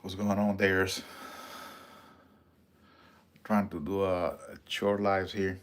What's going on, there's trying to do a short lives here.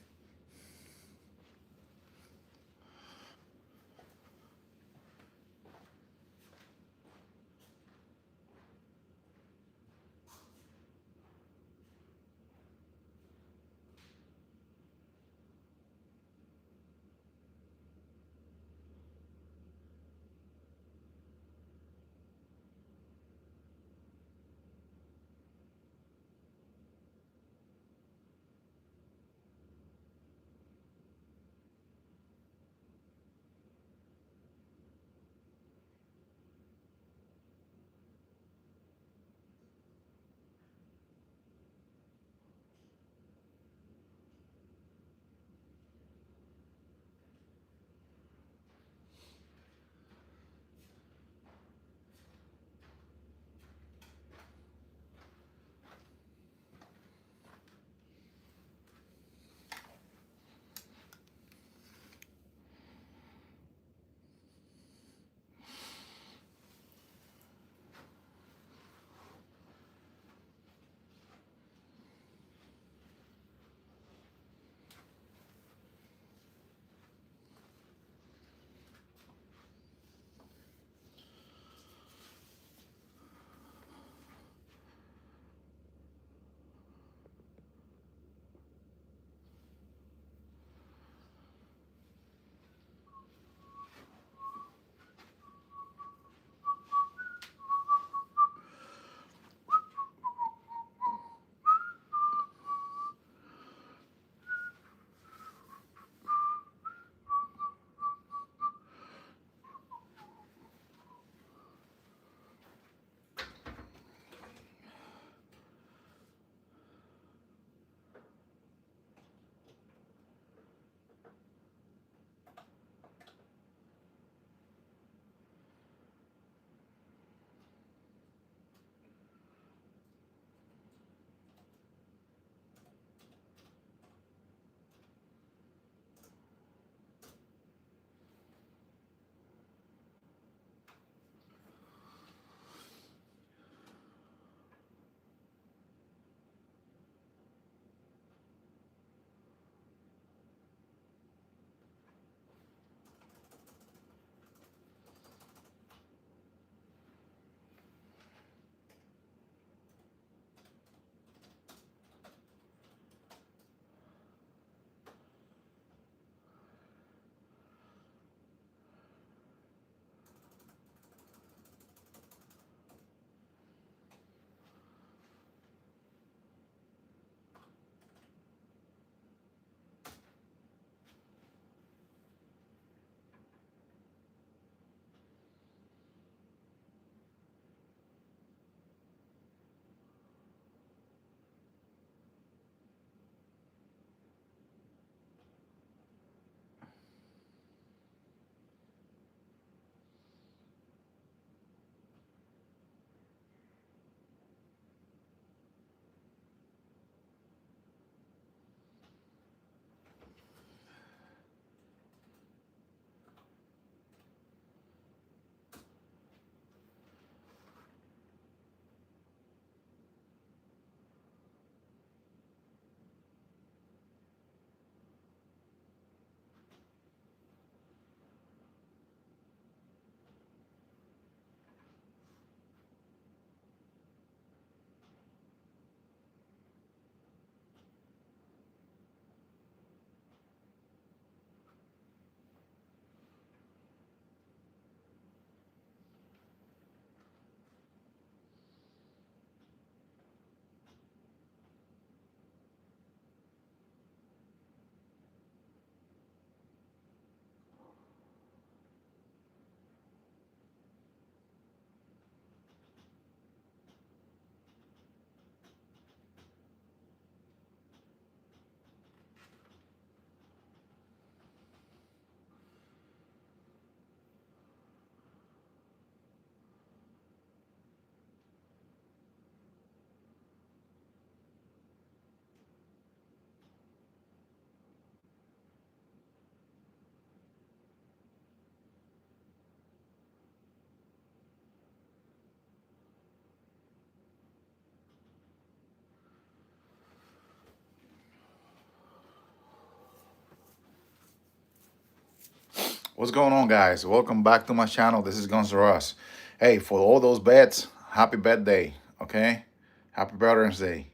What's going on, guys? Welcome back to my channel. This is Guns R Us. Hey, for all those bets, happy bet day, okay? Happy Veterans Day.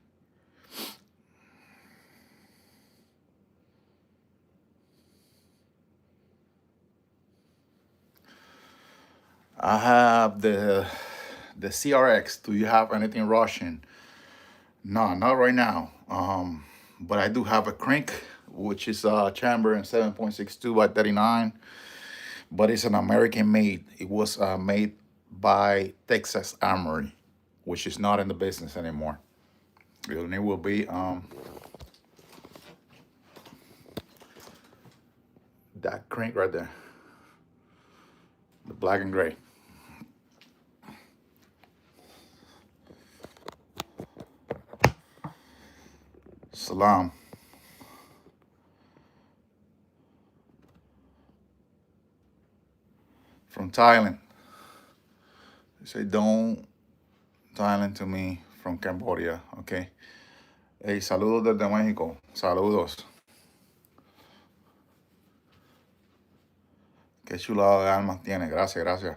I have the CRX. Do you have anything Russian? No, not right now. But I do have a crank, which is a chamber in 7.62 by 39. But it's an American made. It was made by Texas Armory, which is not in the business anymore. Your name will be that crank right there, the black and gray. Salam. From Thailand. They say don't Thailand to me from Cambodia, okay? Hey, saludos desde México. Saludos. Qué chulada de armas tiene. Gracias, gracias.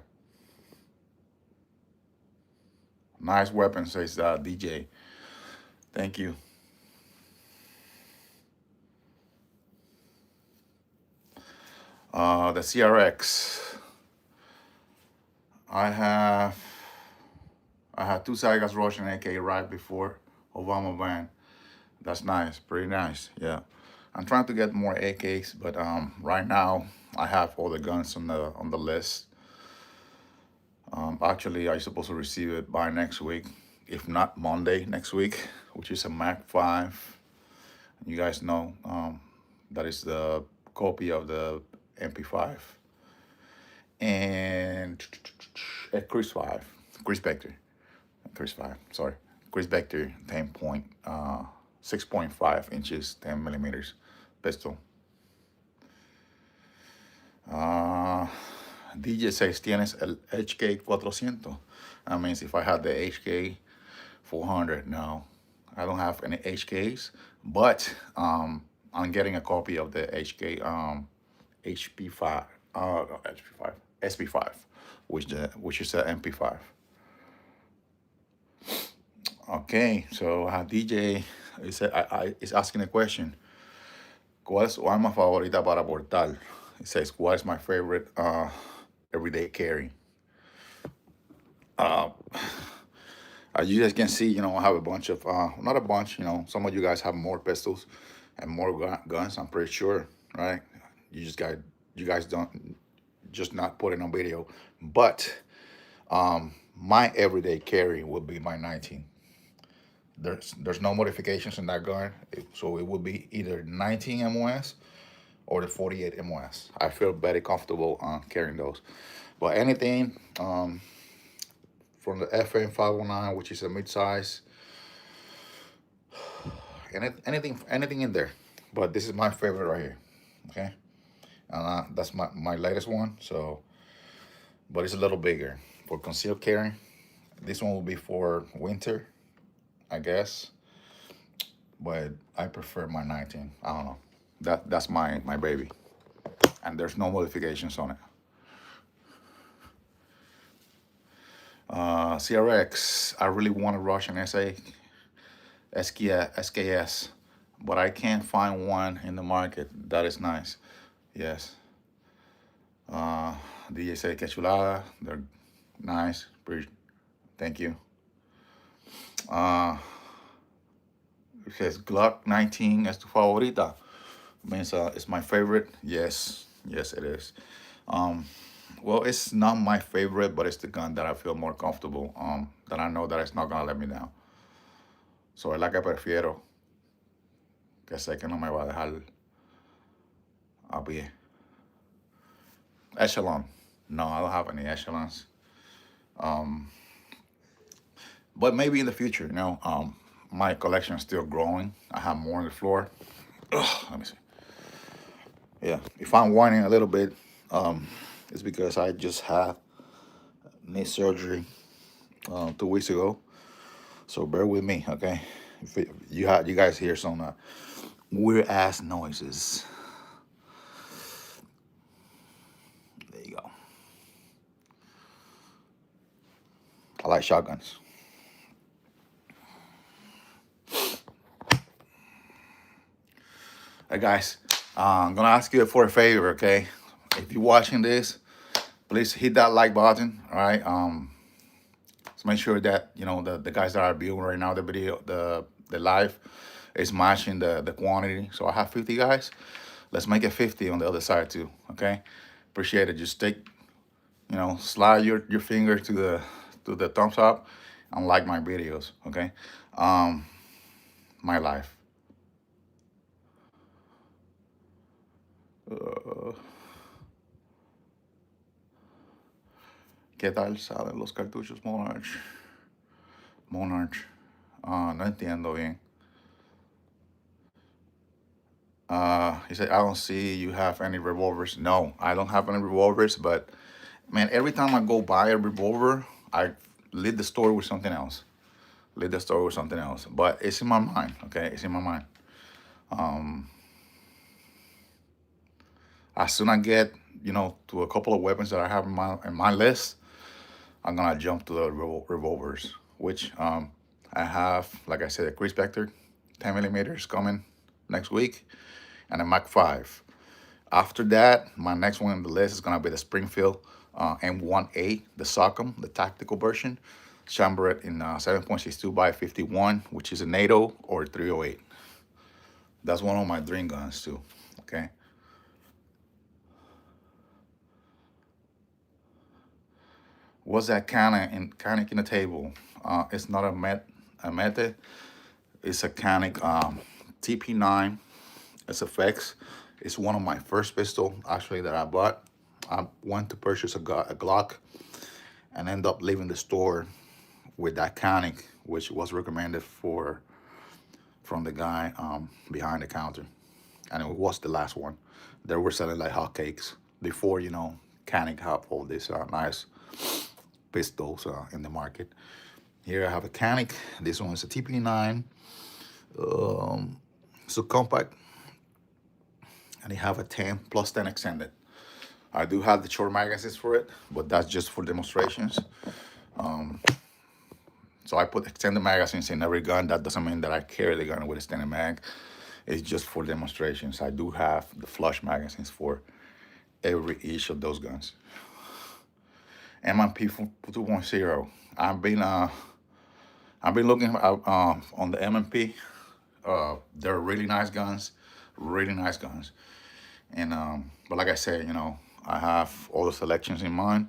Nice weapon, says DJ. Thank you. The CRX. I had two Saigas Russian AK right before Obama ban. That's nice, pretty nice, yeah. I'm trying to get more AKs, but right now I have all the guns on the list. Actually, I'm supposed to receive it by next week, if not Monday next week, which is a Mac 5. You guys know that is the copy of the MP5 and a Chris 5, Chris Vector, Chris 5. Sorry, Chris Vector 6.5 inches, 10 millimeters pistol. DJ says, ¿tienes el HK 400? That means if I had the HK 400. No, I don't have any HKs, but I'm getting a copy of the HK HP5, HP5, SP5, which is a MP5. Okay, so DJ is asking a question. ¿Cuál es su arma favorita para portar? It says, what is my favorite everyday carry? As you guys can see, I have a bunch of, not a bunch, some of you guys have more pistols and more guns, I'm pretty sure, right? You guys don't, just not put it on video. But my everyday carry would be my 19. There's no modifications in that gun, so it would be either 19 MOS or the 48 MOS. I feel very comfortable carrying those. But anything from the FN 509, which is a mid-size, anything in there. But this is my favorite right here, okay? And that's my latest one. So, but it's a little bigger for concealed carry. This one will be for winter, I guess. But I prefer my 19. I don't know. That's my baby, and there's no modifications on it. CRX, I really want a Russian SKS, but I can't find one in the market that is nice. Yes. DJ say que chulada. They're nice. Thank you. It says Glock 19 es tu favorita. Means it's my favorite. Yes, it is. Well, it's not my favorite, but it's the gun that I feel more comfortable. That I know that it's not gonna let me down. So es la que prefiero. Que sé que no me va a dejar a pie. Echelon. No, I don't have any echelons. But maybe in the future, my collection is still growing. I have more on the floor. Ugh, let me see. Yeah, if I'm whining a little bit, it's because I just had knee surgery 2 weeks ago. So bear with me, okay? If you guys hear some weird ass noises. like shotguns. Hey guys, I'm gonna ask you for a favor, okay? If you're watching this, please hit that like button. All right. Let's make sure that the guys that are viewing right now the video, the live, is matching the quantity. So I have 50 guys. Let's make it 50 on the other side too. Okay. Appreciate it. Just take, slide your finger to the thumbs up and like my videos. Okay. My life. ¿Qué tal salen los cartuchos Monarch? Monarch. No entiendo bien. He said, I don't see you have any revolvers. No, I don't have any revolvers, but man, every time I go buy a revolver, I leave the store with something else. Leave the store with something else. But it's in my mind, okay? It's in my mind. As soon as I get, to a couple of weapons that I have in my list, I'm gonna jump to the revolvers, which I have, like I said, a Chris Vector 10 millimeters coming next week, and a Mac 5. After that, my next one on the list is gonna be the Springfield M1A, the SOCOM, the tactical version, chambered in 7.62 by 51, which is a NATO or 308. That's one of my dream guns too. Okay. What's that Canik in the table? It's not a method. It's a Canik TP9 SFX. It's one of my first pistol actually that I bought. I went to purchase a Glock and end up leaving the store with that Canik, which was recommended from the guy behind the counter, and it was the last one. They were selling like hotcakes before Canik have all these nice pistols in the market. Here I have a Canik. This one is a TP9. So compact, and they have a 10 plus 10 extended. I do have the short magazines for it, but that's just for demonstrations. So I put extended magazines in every gun. That doesn't mean that I carry the gun with extended mag. It's just for demonstrations. I do have the flush magazines for each of those guns. MMP 2.0. I've been looking on the MMP. They're really nice guns, And but like I said, I have all the selections in mind,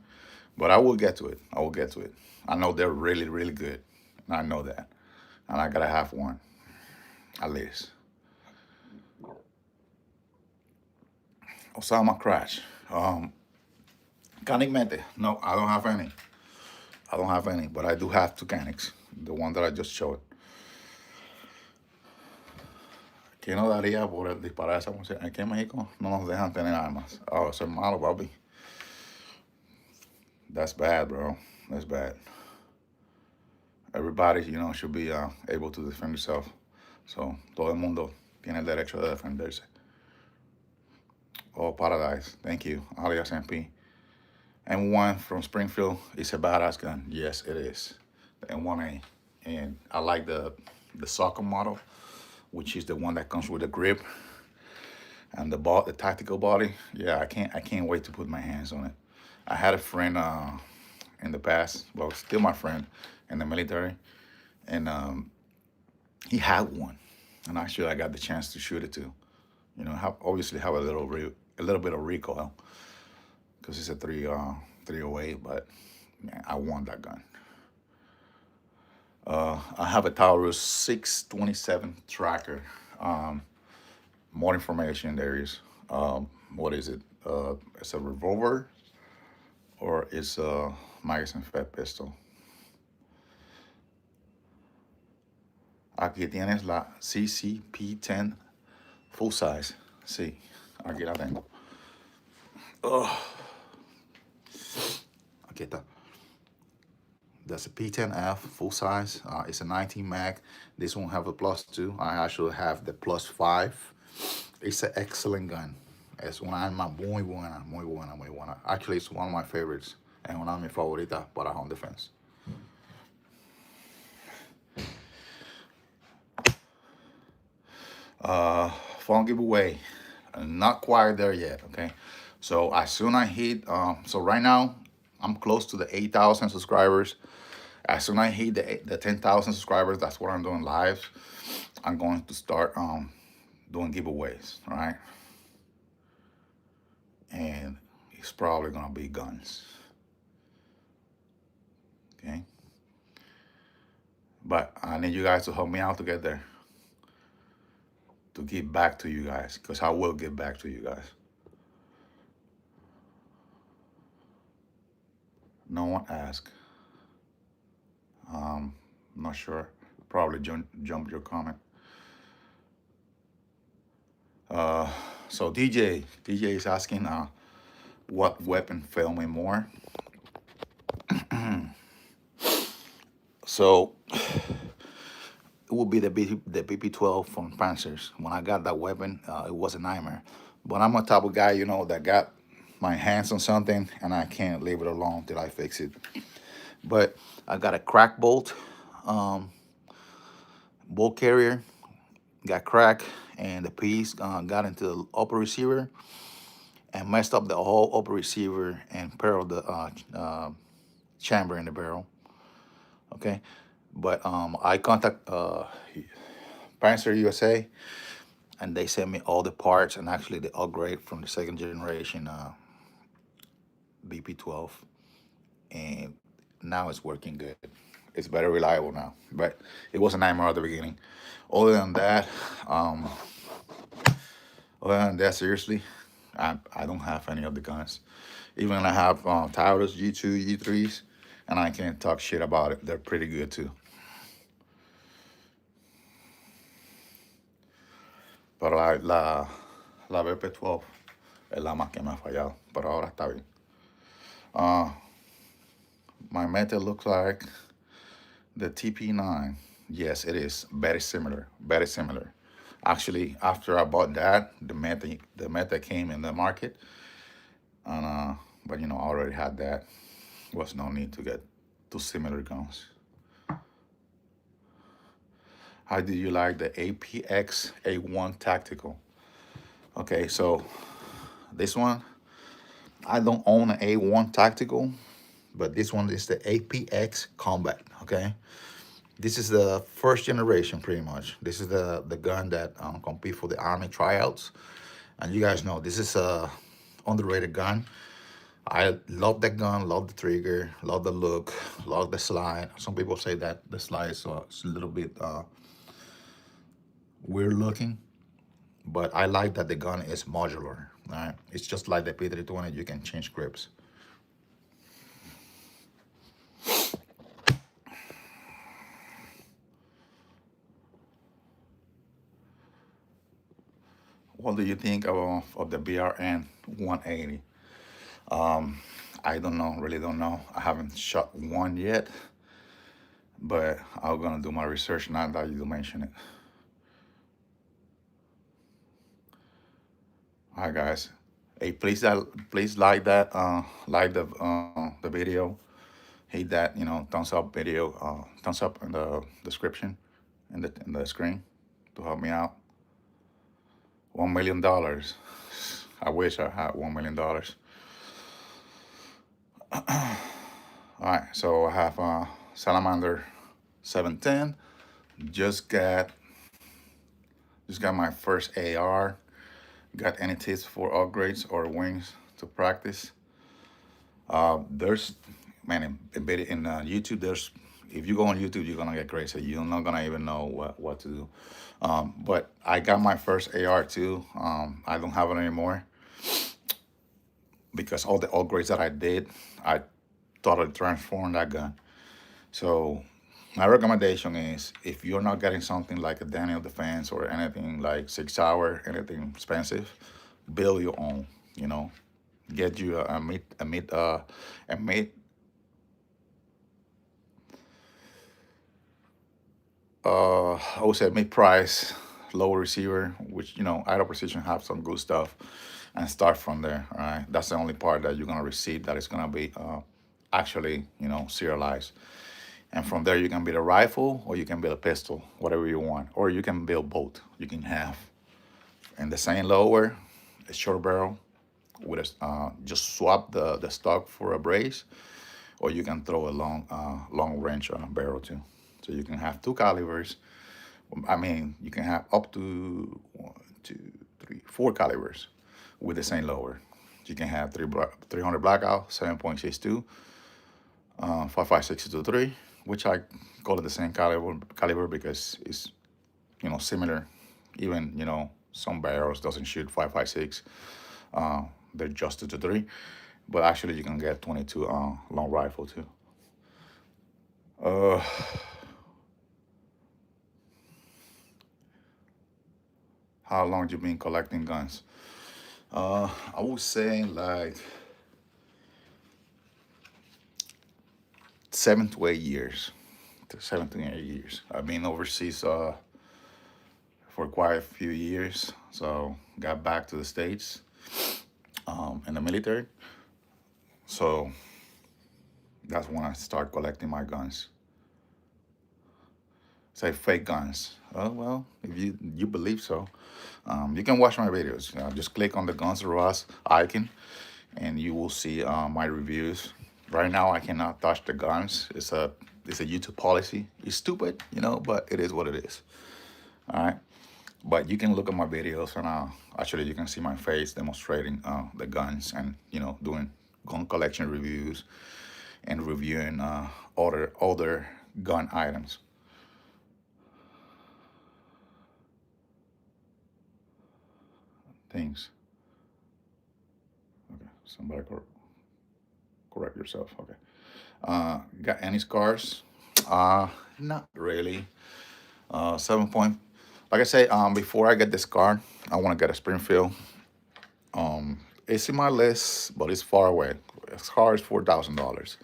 but I will get to it. I know they're really, really good. And I know that, and I gotta have one, at least. Osama Crash. Canik Mente. No, I don't have any. But I do have two Canics. The one that I just showed. ¿Qué no daría por disparar esa música? Aquí en México no nos dejan tener armas. Oh, eso es malo, papi. That's bad, bro. That's bad. Everybody, should be able to defend yourself. So, todo el mundo tiene el derecho de defenderse. Oh, Paradise. Thank you, alias MP. M1 from Springfield is a badass gun. Yes, it is. The M1A. And I like the SOCOM model, which is the one that comes with a grip and the tactical body. Yeah, I can't wait to put my hands on it. I had a friend in the past, well, still my friend in the military, and he had one, and actually I got the chance to shoot it too. Obviously have a little bit of recoil because it's a 308, but man, I want that gun. I have a Taurus 627 tracker. More information there is. What is it? It's a revolver or it's a magazine fed pistol. Aquí tienes la CCP10 full size. Sí, aquí la tengo. Aquí está. That's a P10F full size. It's a 19 mag. This one have a +2. I actually have the +5. It's an excellent gun. Es una arma muy buena. Actually, it's one of my favorites. Es una de mis favoritas para home defense. Uh, phone giveaway, not quite there yet. Okay, so as soon I hit, so right now I'm close to the 8,000 subscribers. As soon as I hit the 10,000 subscribers, that's what I'm doing live. I'm going to start doing giveaways, all right? And it's probably gonna be guns, okay? But I need you guys to help me out to get there, to give back to you guys, because I will give back to you guys. No one asked. I'm not sure. Probably jump your comment. Uh, so DJ is asking what weapon failed me more. So it would be the BP-12 from Panzers. When I got that weapon, it was a nightmare. But I'm a type of guy, that got my hands on something and I can't leave it alone till I fix it. But I got a crack um, bolt carrier, got cracked, and the piece got into the upper receiver and messed up the whole upper receiver and peril the chamber in the barrel. Okay, but I contact Panzer USA, and they sent me all the parts and actually the upgrade from the second generation BP-12, and now it's working good. It's very reliable now, but it was a nightmare at the beginning. Other than that, um, seriously, I don't have any of the guns. Even I have Taurus G2, G3s, and I can't talk shit about it. They're pretty good too. Pero la BP-12 es la más que me ha fallado, pero ahora está bien. Uh, my method looks like the TP9. Yes, it is very similar. Very similar. Actually, after I bought that, the method came in the market, and but I already had that. Was no need to get two similar guns. How do you like the APX A1 Tactical? Okay, so this one, I don't own an A1 Tactical, but this one is the APX Combat. Okay, this is the first generation, pretty much. This is the gun that compete for the Army tryouts, and you guys know this is a underrated gun. I love that gun, love the trigger, love the look, love the slide. Some people say that the slide is a little bit weird looking, but I like that the gun is modular. All right, it's just like the P320. You can change grips. What do you think of the BRN 180? I don't know, really don't know. I haven't shot one yet, but I'm gonna do my research now that you mention it. All right, guys. Hey, please like the video. Hit that thumbs up video, thumbs up in the description, in the screen, to help me out. $1 million. I wish I had $1 million. All right, so I have Salamander 710. Just got my first AR. Got any tips for upgrades or wings to practice? There's, man, in YouTube, if you go on YouTube, you're gonna get crazy. You're not gonna even know what to do. But I got my first AR too. I don't have it anymore because all the upgrades that I did, I totally transformed that gun. So my recommendation is, if you're not getting something like a Daniel Defense or anything like 6 Hour, anything expensive, build your own. Get you a mid I would say mid price, low receiver, which Idle Precision have some good stuff, and start from there. All right, that's the only part that you're gonna receive that is gonna be actually serialized. And from there, you can build a rifle or you can build a pistol, whatever you want, or you can build both. You can have and the same lower, a short barrel with a just swap the stock for a brace, or you can throw a long range barrel too. So you can have two calibers. I mean, you can have up to one, two, three, four calibers with the same lower. You can have 300 blackout, 7.62, 5.5623, which I call it the same caliber because it's similar. Even some barrels doesn't shoot 5.56. They're just 2 to 3, but actually you can get 22 long rifle too. Uh, how long you been collecting guns? I would say like 7 to 8 years. 7 to 8 years. I've been overseas for quite a few years, so got back to the States in the military. So that's when I start collecting my guns. Say fake guns. Oh well, if you believe so, you can watch my videos. Just click on the Guns N' Roses icon, and you will see my reviews. Right now, I cannot touch the guns. It's a YouTube policy. It's stupid, but it is what it is. All right. But you can look at my videos, and actually you can see my face demonstrating the guns, and doing gun collection reviews and reviewing other gun items. Things. Okay, somebody correct yourself. Okay. Got any scars? Not really. 7 point. Like I say, before I get this car, I want to get a Springfield. It's in my list, but it's far away. This car is $4,000.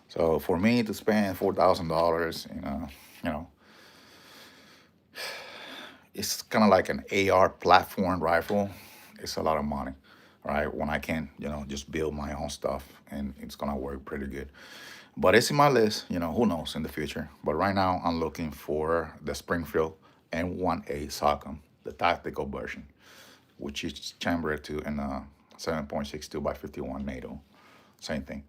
So for me to spend $4,000, you know, it's kind of like an AR platform rifle. It's a lot of money, right? When I can, just build my own stuff, and it's gonna work pretty good. But it's in my list. Who knows in the future? But right now, I'm looking for the Springfield M1A SOCOM, the tactical version, which is chambered to in a 7.62 by 51 NATO. Same thing.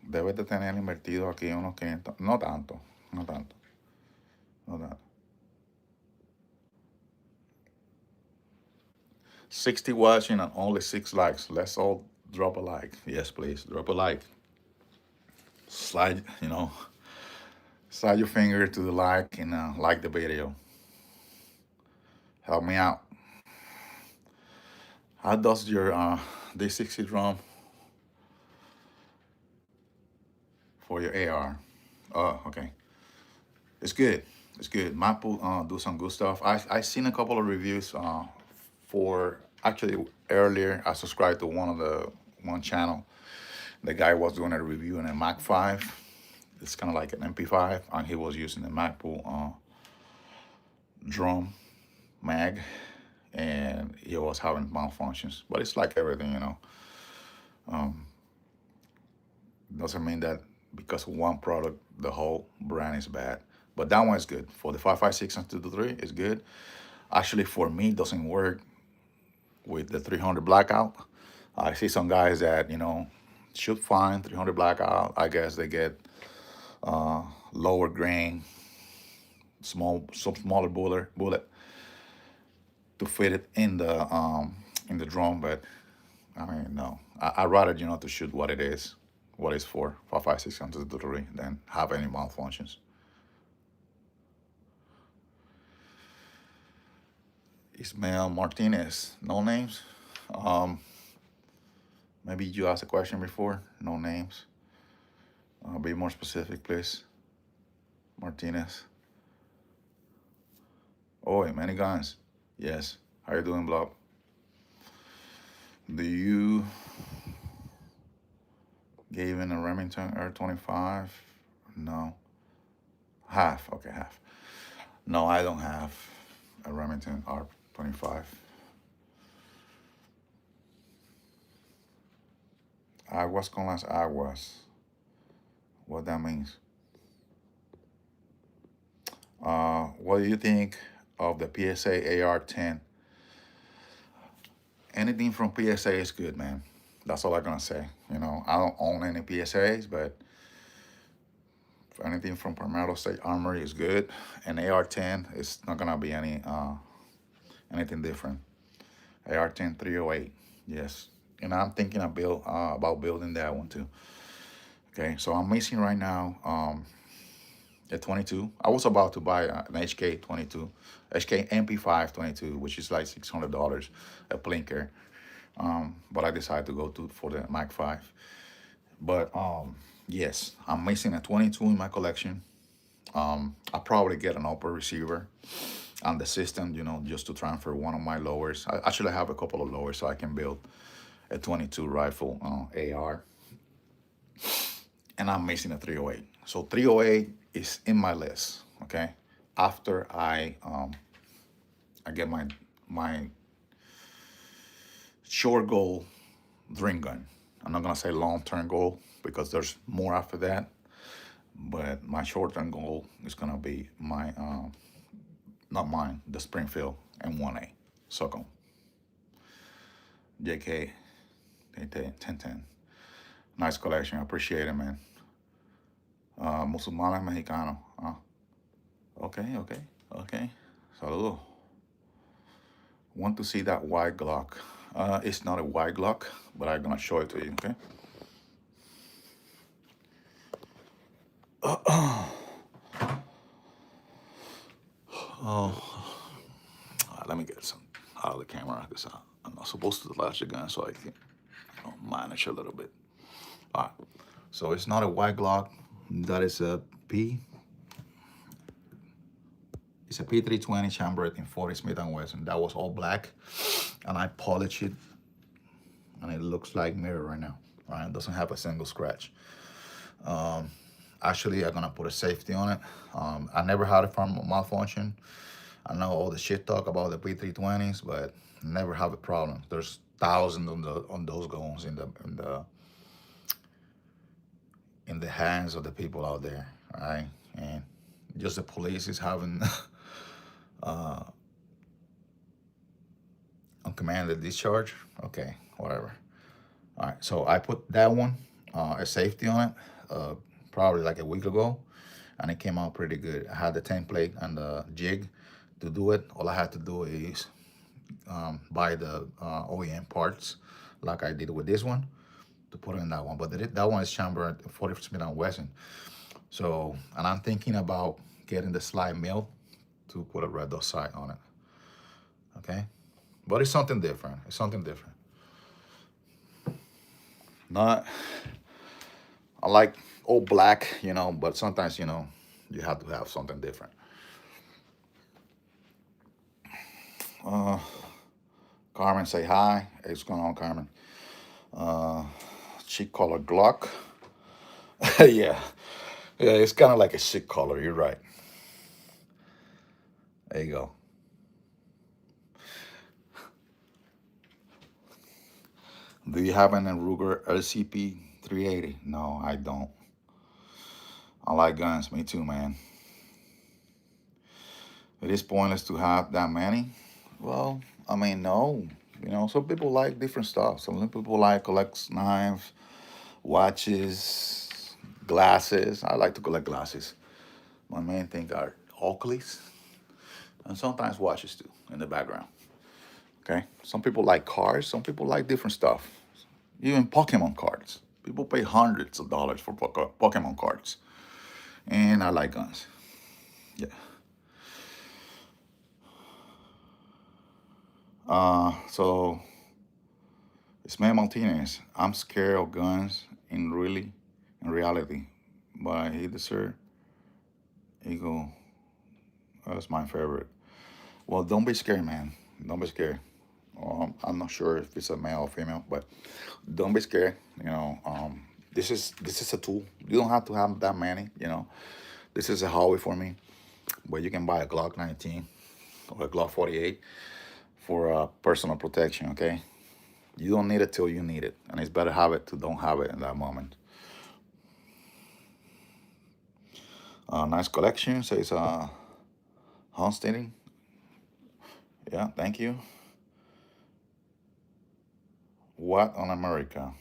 Debes de tener invertido aquí unos 500. No tanto, no tanto, no tanto. 60 watching and only 6 likes. Let's all drop a like. Yes, please. Drop a like. Slide, slide your finger to the like, and like the video. Help me out. How does your D60 drum for your AR? Oh, okay. It's good. It's good. Mapu do some good stuff. I seen a couple of reviews for actually earlier. I subscribed to one channel. The guy was doing a review on a Mac 5. It's kind of like an MP5, and he was using the Magpul drum mag, and he was having malfunctions. But it's like everything. Doesn't mean that because of one product, the whole brand is bad. But that one is good. For the 5.56 and 2 to 3, it's good. Actually, for me, it doesn't work with the 300 blackout. I see some guys that, shoot fine, 300 blackout. I guess they get lower grain, smaller bullet to fit it in the drum. But I mean, no. I'd rather, to shoot what it is, what it's for, 5.56 and 2 to 3, than have any malfunctions. Ismael Martinez, no names. Maybe you asked a question before, no names. Be more specific, please. Martinez. Oh, many guns. Yes. How you doing, Blob? Do you give in a Remington R25? No. Half. Okay, half. No, I don't have a Remington R25. Aguas con las aguas. What that means? What do you think of the PSA AR-10? Anything from PSA is good, man. That's all I'm gonna say. You know, I don't own any PSAs, but anything from Palmetto State Armory is good, and AR-10 is not gonna be anything different. AR-10 308, yes. And I'm thinking about building that one too. Okay, so I'm missing right now a 22. I was about to buy an HK 22, HK MP5 22, which is like $600, a Plinker. But I decided to go for the Mac 5. But yes, I'm missing a 22 in my collection. I'll probably get an upper receiver on the system, you know, just to transfer one of my lowers. I actually have a couple of lowers, so I can build a 22 rifle AR. And I'm missing a 308. So 308 is in my list. Okay, after I get my short goal dream gun. I'm not gonna say long term goal because there's more after that. But my short term goal is gonna be my not mine, the Springfield M1A Socom JK 1010. Nice collection. I appreciate it, man. Musulmanes mexicanos. Okay, okay, okay. Saludos. Want to see that white Glock? It's not a white Glock, but I'm gonna show it to you. Okay. Let me get some out of the camera because I'm not supposed to flash the gun, so I can manage a little bit. All right. So it's not a white Glock. That is a P. It's a P320 chambered in 40 Smith & Wesson. That was all black, and I polished it, and it looks like mirror right now. Right? It doesn't have a single scratch. Actually, I'm gonna put a safety on it. I never had a malfunction. I know all the shit talk about the P320s, but never have a problem. There's thousands on those guns in the hands of the people out there, right? And just the police is having uncommanded discharge. Okay, whatever. All right, so I put that one, a safety on it, probably like a week ago, and it came out pretty good. I had the template and the jig to do it. All I had to do is buy the OEM parts, like I did with this one, to put in that one. But that one is chambered 40 Smith & Wesson. So, and I'm thinking about getting the slide mill to put a red dot sight on it. Okay, but it's something different. It's something different. Not, I like all black, you know, but sometimes, you know, you have to have something different. Carmen, say hi. Hey, what's going on, Carmen? Chic color Glock. Yeah, yeah, it's kind of like a chic color. You're right. There you go. Do you have an Ruger LCP 380? No, I don't. I like guns. Me too, man. It is pointless to have that many. Well, I mean, no. You know, some people like different stuff. Some people like collect knives, watches, glasses. I like to collect glasses. My main thing are Oakleys and sometimes watches too in the background. Okay. Some people like cars. Some people like different stuff. Even Pokemon cards. People pay hundreds of dollars for Pokemon cards. And I like guns. Yeah. So Ismael Martinez, I'm scared of guns in reality, but he deserve Eagle. That's my favorite. Well, don't be scared, man. Don't be scared. I'm not sure if it's a male or female, but don't be scared. You know, this is a tool. You don't have to have that many. You know, this is a hobby for me. But you can buy a Glock 19 or a Glock 48 for personal protection. Okay, you don't need it till you need it, and it's better have it to don't have it in that moment. Nice collection. Says Homesteading. Yeah, thank you. What on America?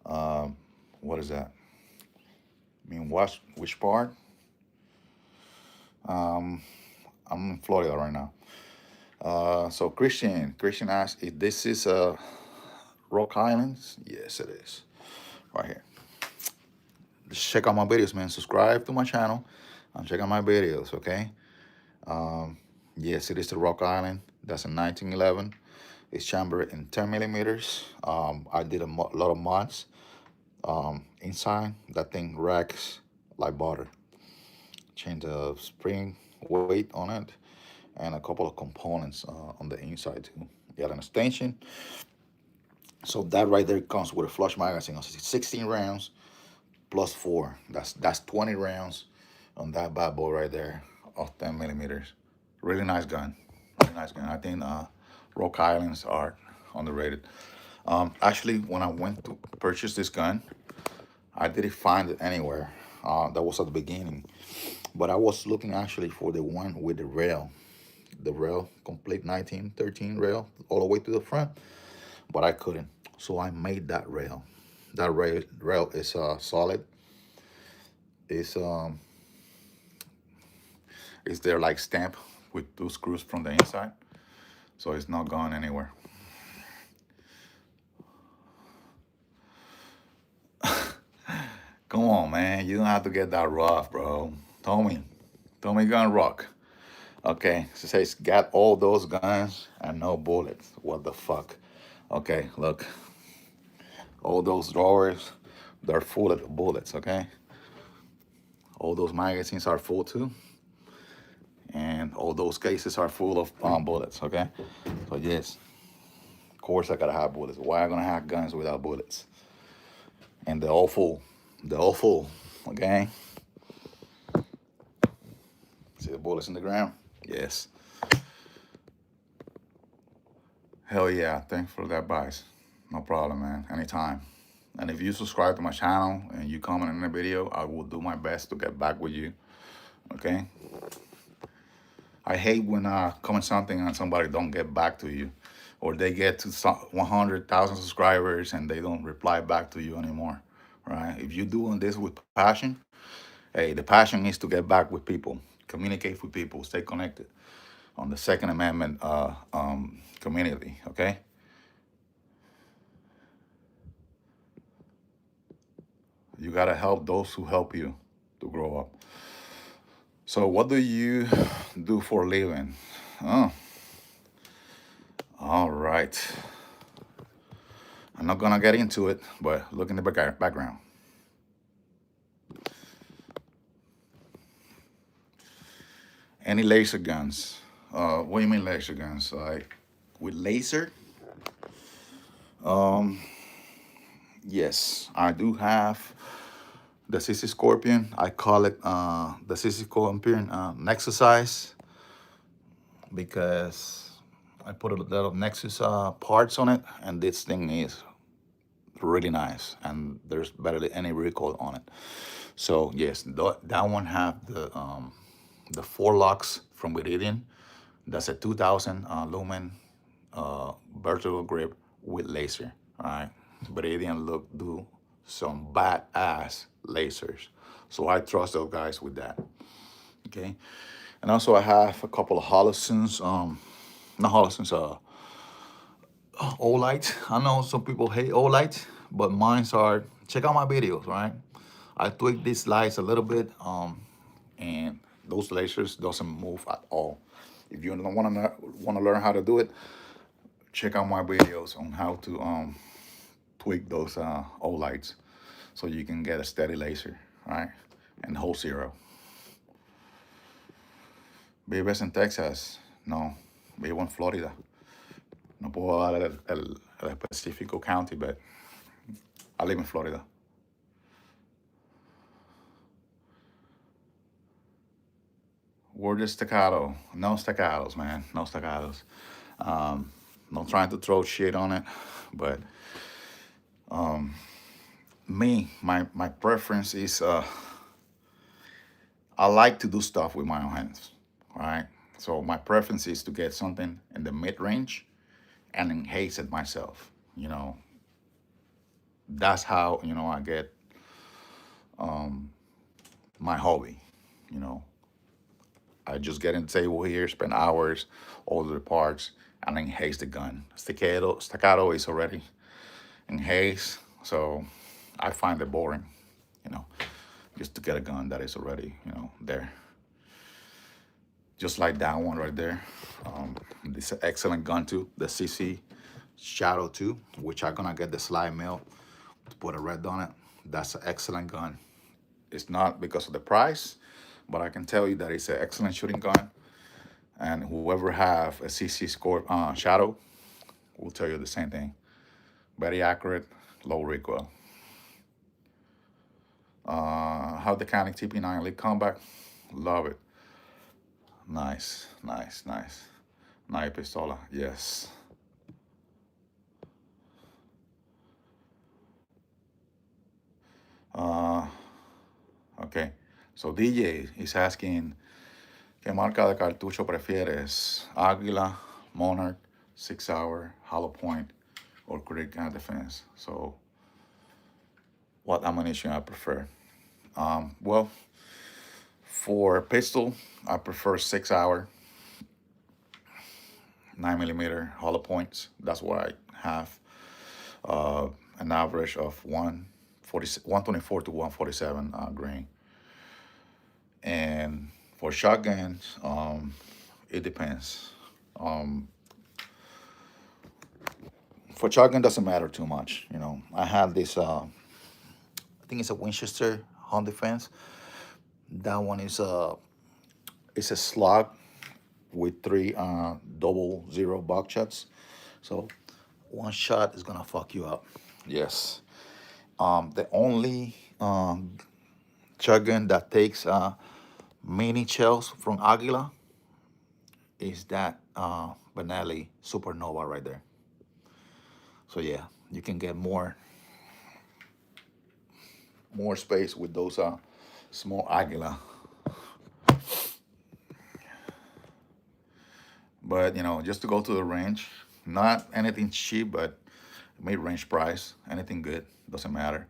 Um, what is that? I mean, which part? Um, I'm in Florida right now. So Christian asked if this is Rock Islands. Yes, it is. Right here. Just check out my videos, man. Subscribe to my channel and check out my videos, okay? Um, yes, it is the Rock Island. That's a 1911. It's chambered in 10 millimeters. I did a lot of mods inside. That thing racks like butter. Change the spring weight on it and a couple of components on the inside too. You got an extension. So that right there comes with a flush magazine. 16 rounds plus 4. That's 20 rounds on that bad boy right there of 10 millimeters. Really nice gun. Really nice gun. I think Rock Islands are underrated. Actually, when I went to purchase this gun, I didn't find it anywhere. That was at the beginning. But I was looking actually for the one with the rail, complete 1913 rail, all the way to the front. But I couldn't. So I made that rail. That rail is solid. It's is there like stamp with 2 screws from the inside, so it's not going anywhere. Come on, man, you don't have to get that rough, bro. Tommy gun rock. Okay, so it says got all those guns and no bullets. What the fuck? Okay, look, all those drawers, they're full of bullets. Okay, all those magazines are full too, and all those cases are full of bullets. Okay, so yes, of course I gotta have bullets. Why am I gonna have guns without bullets? And they're all full. They're all full. Okay. See the bullets in the ground? Yes. Hell yeah. Thanks for that advice. No problem, man. Anytime. And if you subscribe to my channel and you comment in the video, I will do my best to get back with you. Okay. I hate when I comment something and somebody don't get back to you, or they get to 100,000 subscribers and they don't reply back to you anymore. Right? If you're doing this with passion, hey, the passion is to get back with people, communicate with people, stay connected on the Second Amendment community. Okay. You gotta help those who help you to grow up. So, what do you do for a living? Oh, all right. I'm not gonna get into it, but look in the background. Any laser guns? What do you mean laser guns? Like with laser? Um, yes, I do have the CC Scorpion. I call it the CC Scorpion Nexusize because I put a lot of Nexus parts on it, and this thing is really nice, and there's barely any recoil on it. So yes, that one have the 4 locks from Viridian. That's a 2000 lumen vertical grip with laser. All right, Viridian do some badass lasers, so I trust those guys with that. Okay, and also I have a couple of Holosuns, not Holosuns, Olight. I know some people hate Olight, but mine's are, check out my videos, right? I tweak these lights a little bit, and those lasers doesn't move at all. If you don't want to learn how to do it, check out my videos on how to tweak those Olights so you can get a steady laser, right? And hold 0. ¿Vives en Texas? No, vivo en Florida. No puedo dar el específico county, but I live in Florida. Word is staccato. No staccatos, man. No staccatos. Not trying to throw shit on it, but my preference is I like to do stuff with my own hands. right? So my preference is to get something in the mid range and enhance it myself. You know, that's how I get my hobby. You know, I just get in the table here, spend hours, order the parts, and enhance the gun. Staccato is already enhanced, so I find it boring. You know, just to get a gun that is already there. Just like that one right there. This is an excellent gun too, the CC Shadow 2, which I'm gonna get the slide mill to put a red on it. That's an excellent gun. It's not because of the price, but I can tell you that it's an excellent shooting gun. And whoever have a CC score Shadow will tell you the same thing. Very accurate, low recoil. How the Canik TP9 Elite Combat, love it. Nice, nice, nice. Nice pistola, yes. Uh, okay, so DJ is asking, ¿qué marca de cartucho prefieres? Águila, Monarch, 6 Hour, Hollow Point, or Critic Defense? So, what ammunition I prefer? Well, for pistol, I prefer 6 Hour, 9mm hollow points. That's what I have. An average of 124 to 147 grain. And for shotguns, it depends. For shotgun, doesn't matter too much. I have this. I think it's a Winchester Home Defense. That one is it's a slug with 3 double zero buckshots. So one shot is gonna fuck you up. Yes. The only shotgun that takes mini shells from Aguila is that Benelli Supernova right there. So yeah, you can get more space with those small Aguila. But just to go to the range, not anything cheap, but mid-range price, anything good, doesn't matter.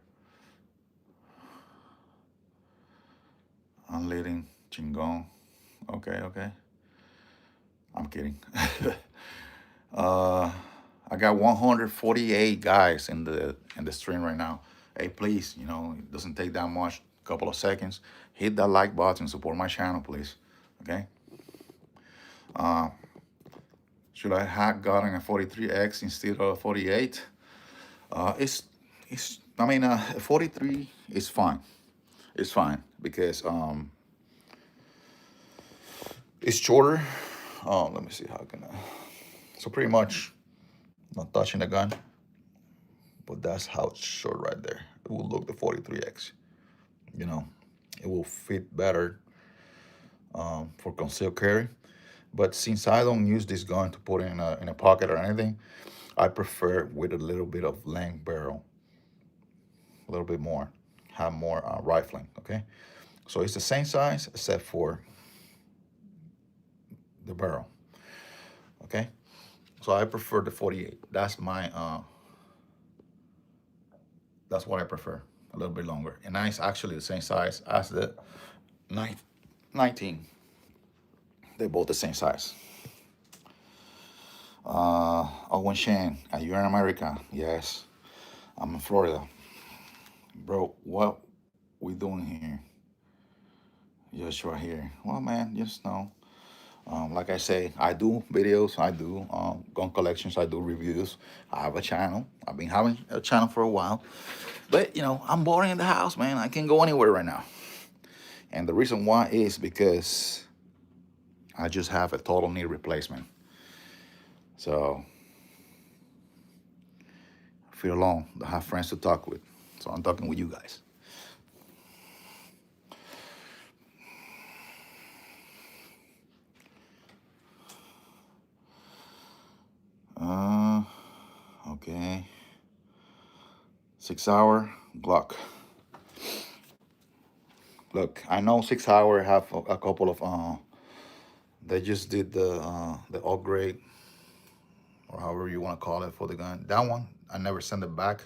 Unleading, chingon. Okay, okay. I'm kidding. I got 148 guys in the stream right now. Hey, please, it doesn't take that much, couple of seconds. Hit that like button, support my channel, please. Okay. Should I have gotten a 43X instead of a 48? I mean, a 43 is fine. It's fine because it's shorter. Let me see how can I. So pretty much not touching the gun, but that's how it's short right there. It will look the 43X. It will fit better for concealed carry. But since I don't use this gun to put in a pocket or anything, I prefer with a little bit of length barrel, a little bit more, have more rifling. Okay, so it's the same size except for the barrel. Okay, so I prefer the 48. That's my that's what I prefer. A little bit longer, and it's actually the same size as the 19. They're both the same size. Owen Shane, are you in America? Yes, I'm in Florida. Bro, what we doing here? Joshua here. Well, man, just know. Like I say, I do videos, I do gun collections, I do reviews. I have a channel. I've been having a channel for a while. But, I'm boring in the house, man. I can't go anywhere right now. And the reason why is because I just have a total knee replacement. So I feel alone. I have friends to talk with. So I'm talking with you guys. Okay. 6 Hour Glock. Look, I know 6 Hour have a couple of They just did the upgrade, or however you want to call it, for the gun. That one I never sent it back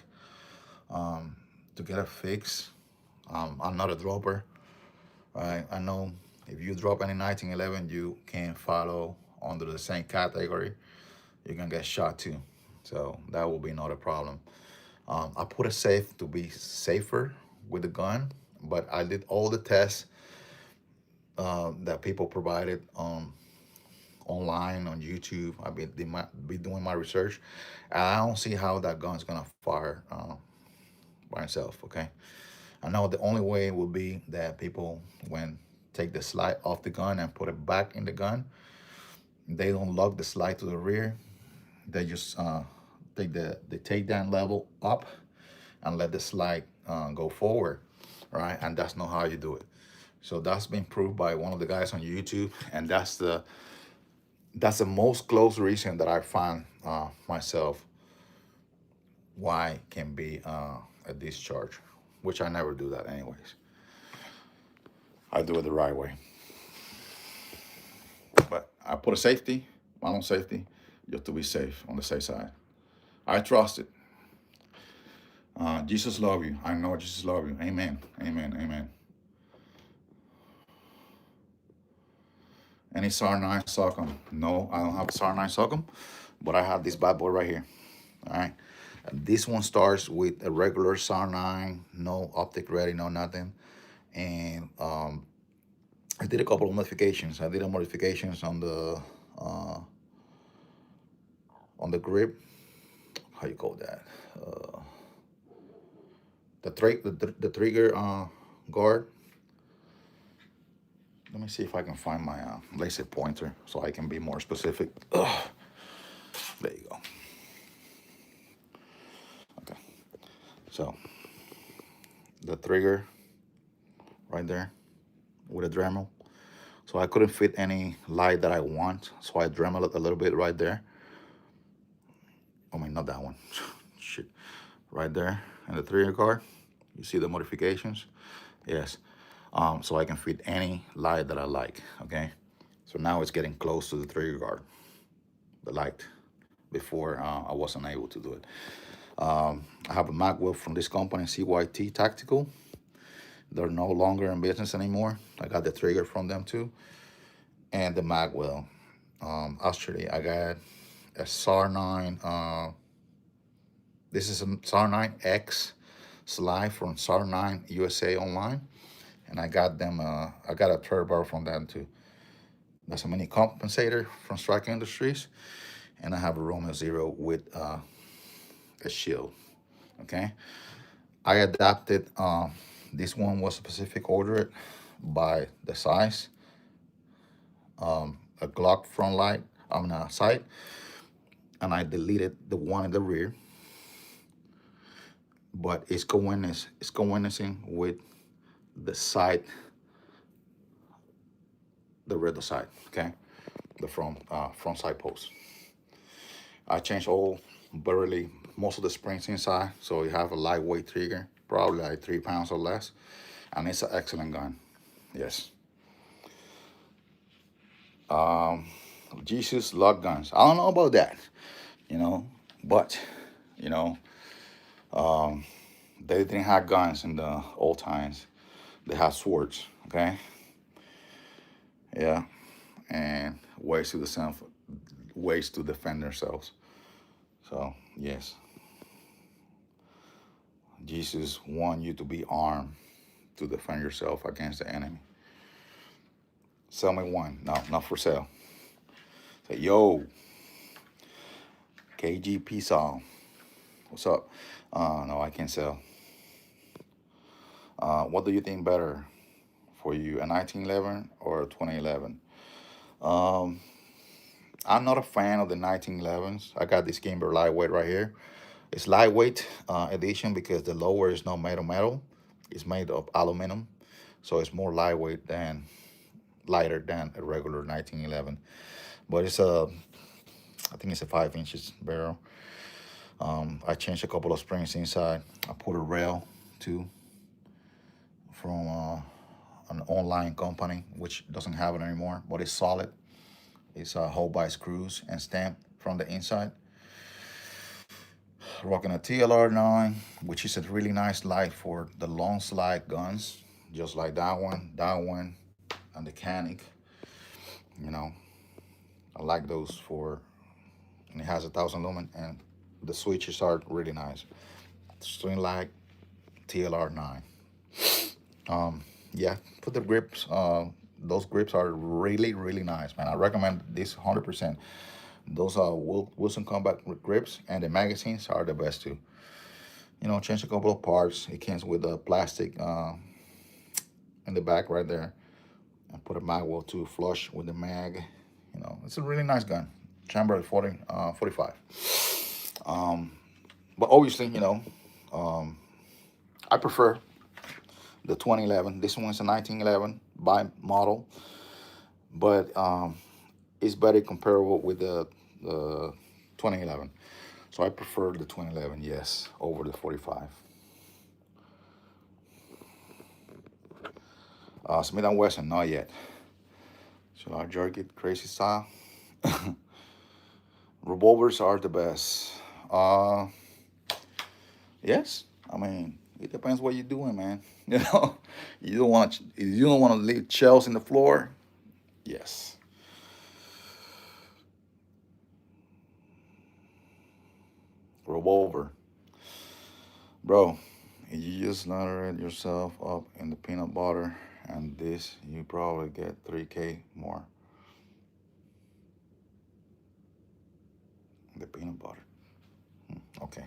to get it fixed. I'm not a dropper. Right? I know if you drop any 1911, you can follow under the same category. You can get shot too. So that will be not a problem. I put it safe to be safer with the gun, but I did all the tests that people provided online on YouTube. I've be doing my research, and I don't see how that gun's gonna fire by itself. Okay, I know the only way would be that people, when take the slide off the gun and put it back in the gun, they don't lock the slide to the rear. They just take the takedown level up and let the slide go forward, right? And that's not how you do it. So that's been proved by one of the guys on YouTube, and that's the most close reason that I find myself why it can be a discharge, which I never do that anyways. I do it the right way. But I put a safety, my own safety, just to be safe, on the safe side. I trust it. Jesus love you. I know Jesus love you. Amen. Amen. Amen. Any SAR 9 Socom? No, I don't have a SAR 9 Socom, but I have this bad boy right here. All right. This one starts with a regular SAR 9, no optic ready, no nothing. And I did a couple of modifications. I did a modifications on the grip. How you call that? The trigger guard. Let me see if I can find my laser pointer so I can be more specific. Ugh. There you go. Okay. So the trigger right there with a Dremel. So I couldn't fit any light that I want, so I Dremel it a little bit right there. I mean, not that one. Shit. Right there. And the trigger guard. You see the modifications? Yes. So I can fit any light that I like, okay? So now it's getting close to the trigger guard, the light. Before I wasn't able to do it. I have a mag wheel from this company, CYT Tactical. They're no longer in business anymore. I got the trigger from them too. And the mag wheel. Actually, I got a SAR 9. This is a SAR 9X slide from SAR 9 USA Online. And I got them, I got a turbo from them too. That's a mini compensator from Strike Industries. And I have a Romeo Zero with a shield, okay? I adapted, this one was specific ordered by the size, a Glock front light, sight, and I deleted the one in the rear, but it's coinciding with the side, the rear side, okay? The front side post. I changed barely most of the springs inside, so you have a lightweight trigger, probably like 3 pounds or less, and it's an excellent gun. Yes. Jesus luck guns. I don't know about that, but you know, they didn't have guns in the old times. They had swords, okay? Yeah, and ways to defend themselves. So yes, Jesus wants you to be armed to defend yourself against the enemy. Sell me one. No, not for sale. Say, yo, KGP song. What's up? No, I can't sell. What do you think better for you, a 1911 or a 2011? I'm not a fan of the 1911s. I got this Kimber lightweight right here. It's lightweight edition because the lower is not metal. It's made of aluminum, so it's more lighter than a regular 1911. But I think it's a 5 inches barrel. I changed a couple of springs inside. I put a rail too from an online company, which doesn't have it anymore, but it's solid. It's a hole by screws and stamped from the inside. Rocking a TLR9, which is a really nice light for the long slide guns, just like that one, and the Canic. You know, I like those for, and it has 1,000 lumen, and the switches are really nice. String light TLR9. Yeah, put the grips. Those grips are really, really nice, man. I recommend this 100%. Those are Wilson Combat grips, and the magazines are the best too. You know, change a couple of parts. It comes with a plastic in the back right there, and put a mag well to flush with the mag. You know, it's a really nice gun. Chamber 45. But obviously, you know, I prefer the 2011. This one's a 1911 by model, but it's better comparable with the 2011. So I prefer the 2011, yes, over the 45. Smith & Wesson, not yet. Should I jerk it crazy style? Revolvers are the best. Yes. I mean, it depends what you're doing, man. You know, you don't want to leave shells in the floor. Yes. Revolver, bro. You just lather yourself up in the peanut butter, and this you probably get 3K more. The peanut butter. Okay,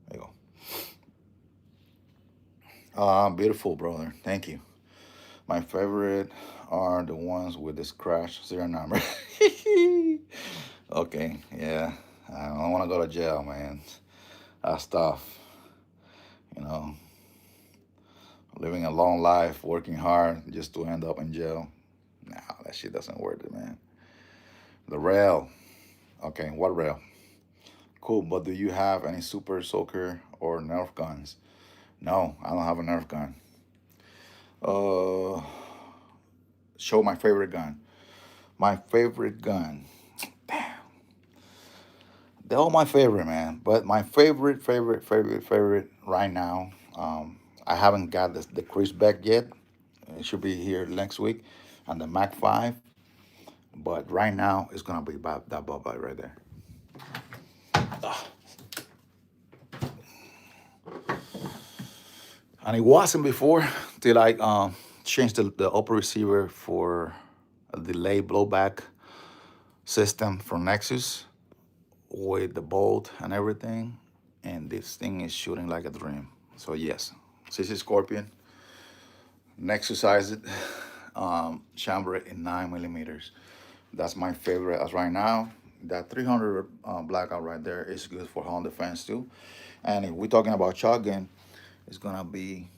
there you go. Beautiful, brother. Thank you. My favorite are the ones with the scratch serial number. Okay, yeah. I don't want to go to jail, man. That's tough. You know, living a long life, working hard just to end up in jail. Nah, that shit doesn't worth it, man. The rail. Okay, what rail? Cool, but do you have any super soaker or Nerf guns? No, I don't have a Nerf gun. Uh, show my favorite gun. My favorite gun. They're all my favorite, man. But my favorite right now. I haven't got the Chris Beck yet. It should be here next week, and the Mac 5. But right now, it's gonna be that Bud Light right there. And it wasn't before till I changed the upper receiver for a delay blowback system from Nexus with the bolt and everything. And this thing is shooting like a dream. So yes, CC Scorpion, Nexusize it, chamber it in 9 millimeters. That's my favorite as right now. That 300 blackout right there is good for home defense too. And if we're talking about shotgun, it's gonna be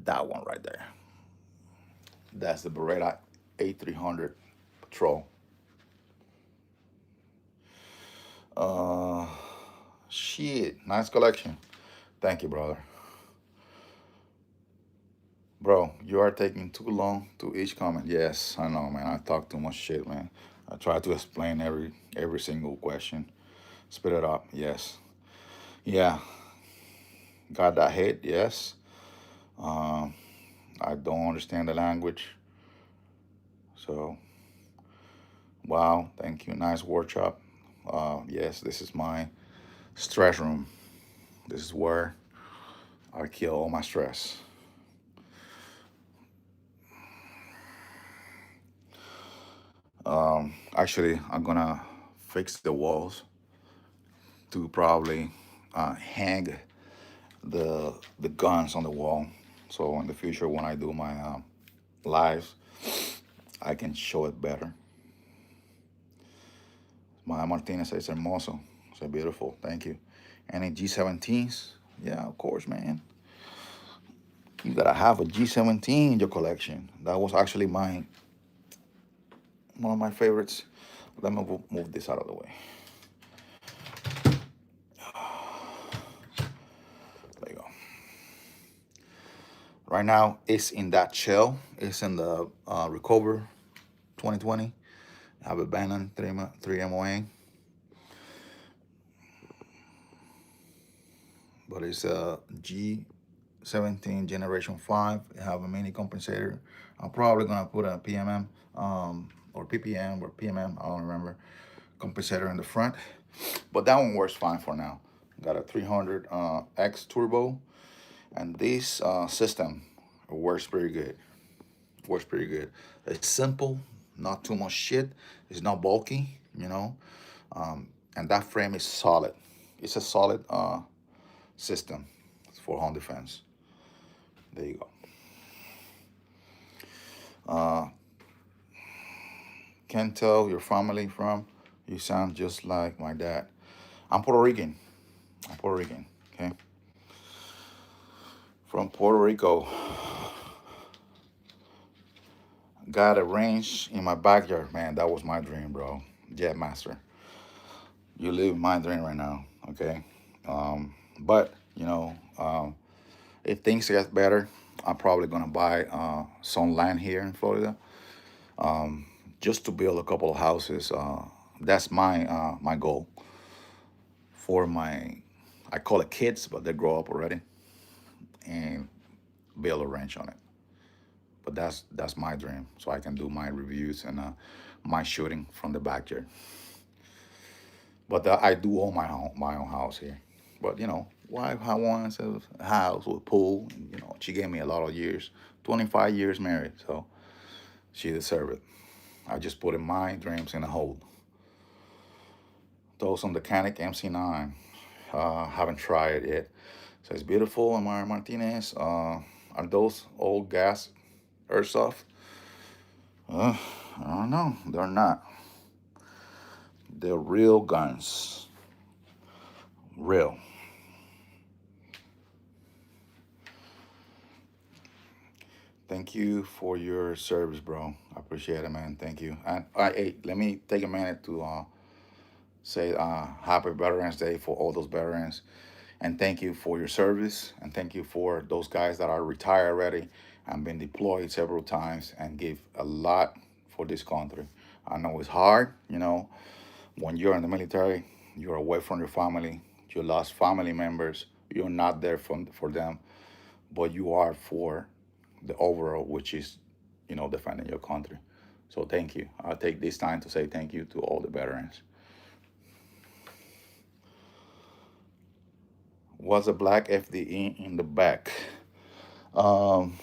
that one right there. That's the Beretta A300 Patrol. Uh, Shit, nice collection. Thank you, brother. Bro, you are taking too long to each comment. Yes, I know, man. I talk too much shit, man. I try to explain every single question. Spit it up. Yes. Yeah. Got that hit. Yes. Um, I don't understand the language. So, wow. Thank you. Nice workshop. Yes, this is my stress room. This is where I kill all my stress. Actually, I'm gonna fix the walls to probably hang the guns on the wall. So in the future, when I do my lives, I can show it better. Maya Martinez says hermoso. So beautiful. Thank you. Any G17s? Yeah, of course, man. You gotta have a G17 in your collection. That was actually one of my favorites. Let me move this out of the way. There you go. Right now, it's in that shell. It's in the Recover 2020. I have a Bannon 3 MOA, but it's a G17 Generation 5. It have a mini compensator. I'm probably gonna put a PMM or PPM or PMM, I don't remember, compensator in the front. But that one works fine for now. Got a 300 X turbo, and this system works pretty good. Works pretty good. It's simple, not too much shit. It's not bulky, you know. And that frame is solid. It's a solid system for home defense. There you go. Can't tell your family from. You sound just like my dad. I'm Puerto Rican. I'm Puerto Rican. Okay. From Puerto Rico. Got a range in my backyard, man. That was my dream, bro. Jetmaster. You live my dream right now, okay? But if things get better, I'm probably gonna buy some land here in Florida, just to build a couple of houses. That's my goal for my, I call it kids, but they grow up already, and build a ranch on it. But that's my dream, so I can do my reviews and my shooting from the backyard. But I do own my own house here. But wife I wants a house with pool. She gave me a lot of years, 25 years married, so she deserved it. I just put in my dreams in a hold. Those on the Canic MC9, haven't tried it yet. So it's beautiful. Amar Martinez. Are those old gas airsoft? Uh, I don't know. They're not. They're real guns. Real. Thank you for your service, bro. I appreciate it, man. Thank you. And hey, let me take a minute to say Happy Veterans Day for all those veterans, and thank you for your service, and thank you for those guys that are retired already and been deployed several times and give a lot for this country. I know it's hard, when you're in the military, you're away from your family, you lost family members, you're not there for them, but you are for the overall, which is, defending your country. So thank you. I'll take this time to say thank you to all the veterans. Was a black FDE in the back? Um,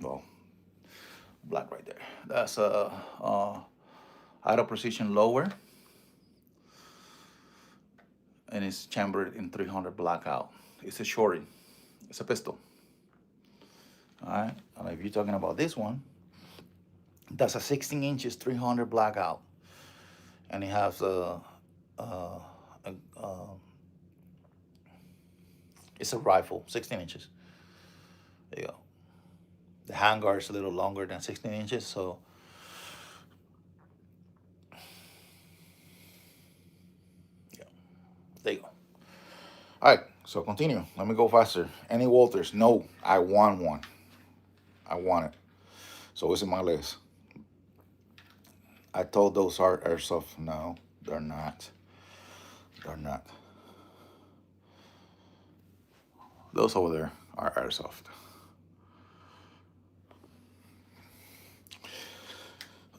well, black right there. That's a idle precision lower, and it's chambered in 300 blackout. It's a shorty. It's a pistol. All right. And if you're talking about this one, that's a 16 inches 300 blackout, and it has a it's a rifle, 16 inches. There you go. The handguard is a little longer than 16 inches, so yeah. There you go. All right. So continue. Let me go faster. Any Walters? No, I want one. I want it. So it's in my list. I told those are airsoft. No, they're not. They're not. Those over there are airsoft.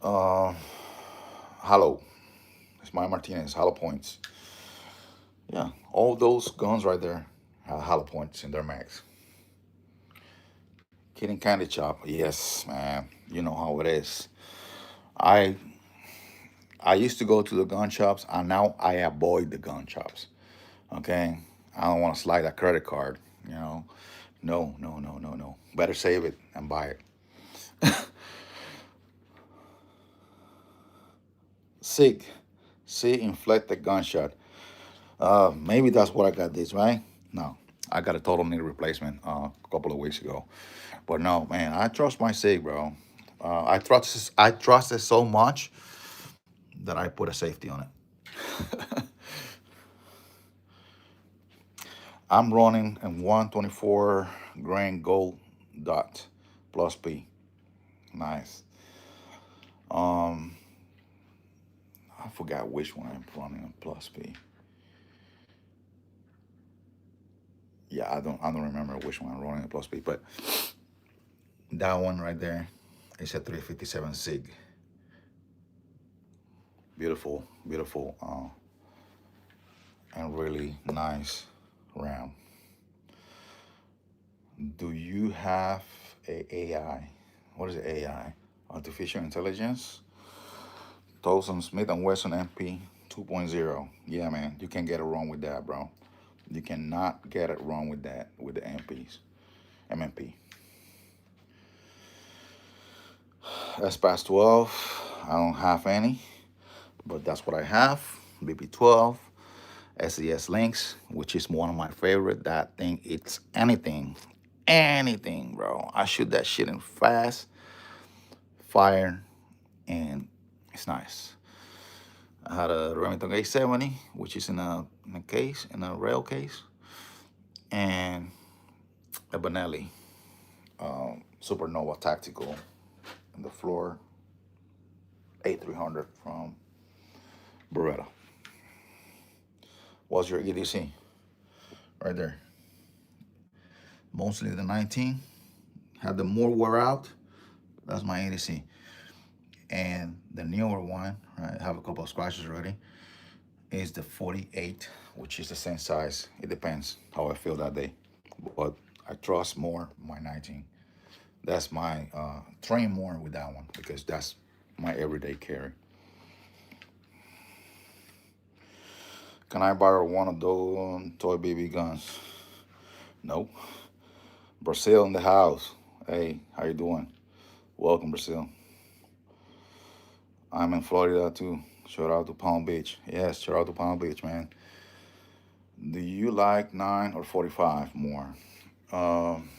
Hollow. It's my Martinez. Hollow points. Yeah, all those guns right there have hollow points in their mags. Kidding candy chop. Yes, man. You know how it is. I I used to go to the gun shops, and now I avoid the gun shops. Okay, I don't want to slide a credit card. No, no, no, no, no. Better save it and buy it. Sig, see inflected gunshot. Maybe that's what I got this right. No, I got a total knee replacement a couple of weeks ago. But no, man, I trust my Sig, bro. I trust it so much that I put a safety on it. I'm running a 124 grain gold dot plus P. Nice. Um, I forgot which one I'm running on Plus P. Yeah, I don't remember which one I'm running on Plus P, but that one right there is a 357 SIG. Beautiful, beautiful, and really nice RAM. Do you have a AI? What is AI? Artificial intelligence? Towson Smith and Wesson MP 2.0. Yeah, man, you can't get it wrong with that, bro. You cannot get it wrong with that, with the MPs, MMP. S Pass 12, I don't have any, but that's what I have. BP12, SES Links, which is one of my favorite. That thing, it's anything, bro. I shoot that shit in fast, fire, and it's nice. I had a Remington 870, which is in a case, in a rail case, and a Benelli Supernova Tactical in the floor A300 from Beretta. What's your EDC? Right there. Mostly the 19. Had the more wear out. That's my EDC. And the newer one, right, I have a couple of scratches already, is the 48, which is the same size. It depends how I feel that day. But I trust more my 19. That's my train more with that one because that's my everyday carry. Can I borrow one of those toy BB guns? Nope. Brazil in the house. Hey, how you doing? Welcome, Brazil. I'm in Florida too. Shout out to Palm Beach. Yes, shout out to Palm Beach, man. Do you like 9 or 45 more? Um,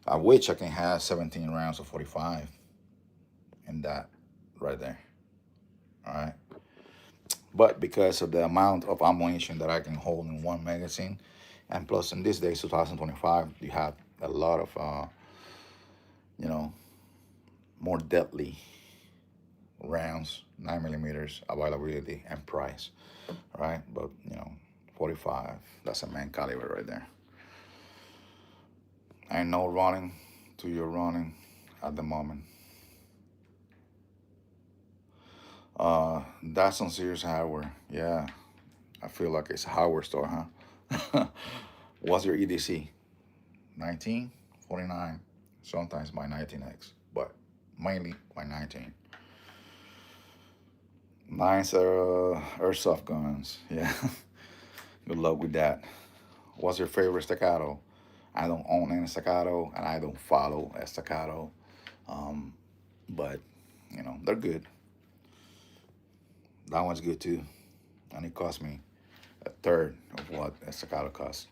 I wish I can have 17 rounds of 45 in that right there. All right. But because of the amount of ammunition that I can hold in one magazine, and plus in this days, 2025, you have a lot of, you know, more deadly rounds, 9 millimeters availability and price, right? But 45, that's a man caliber right there. Ain't no running to your running at the moment. That's some serious hardware. Yeah, I feel like it's a hardware store, huh? What's your EDC? 19, 49, sometimes my 19X, but mainly my 19. Nice airsoft guns. Yeah, good luck with that. What's your favorite staccato? I don't own any staccato, and I don't follow a staccato. Um, but they're good. That one's good too, and it cost me a third of what a staccato costs.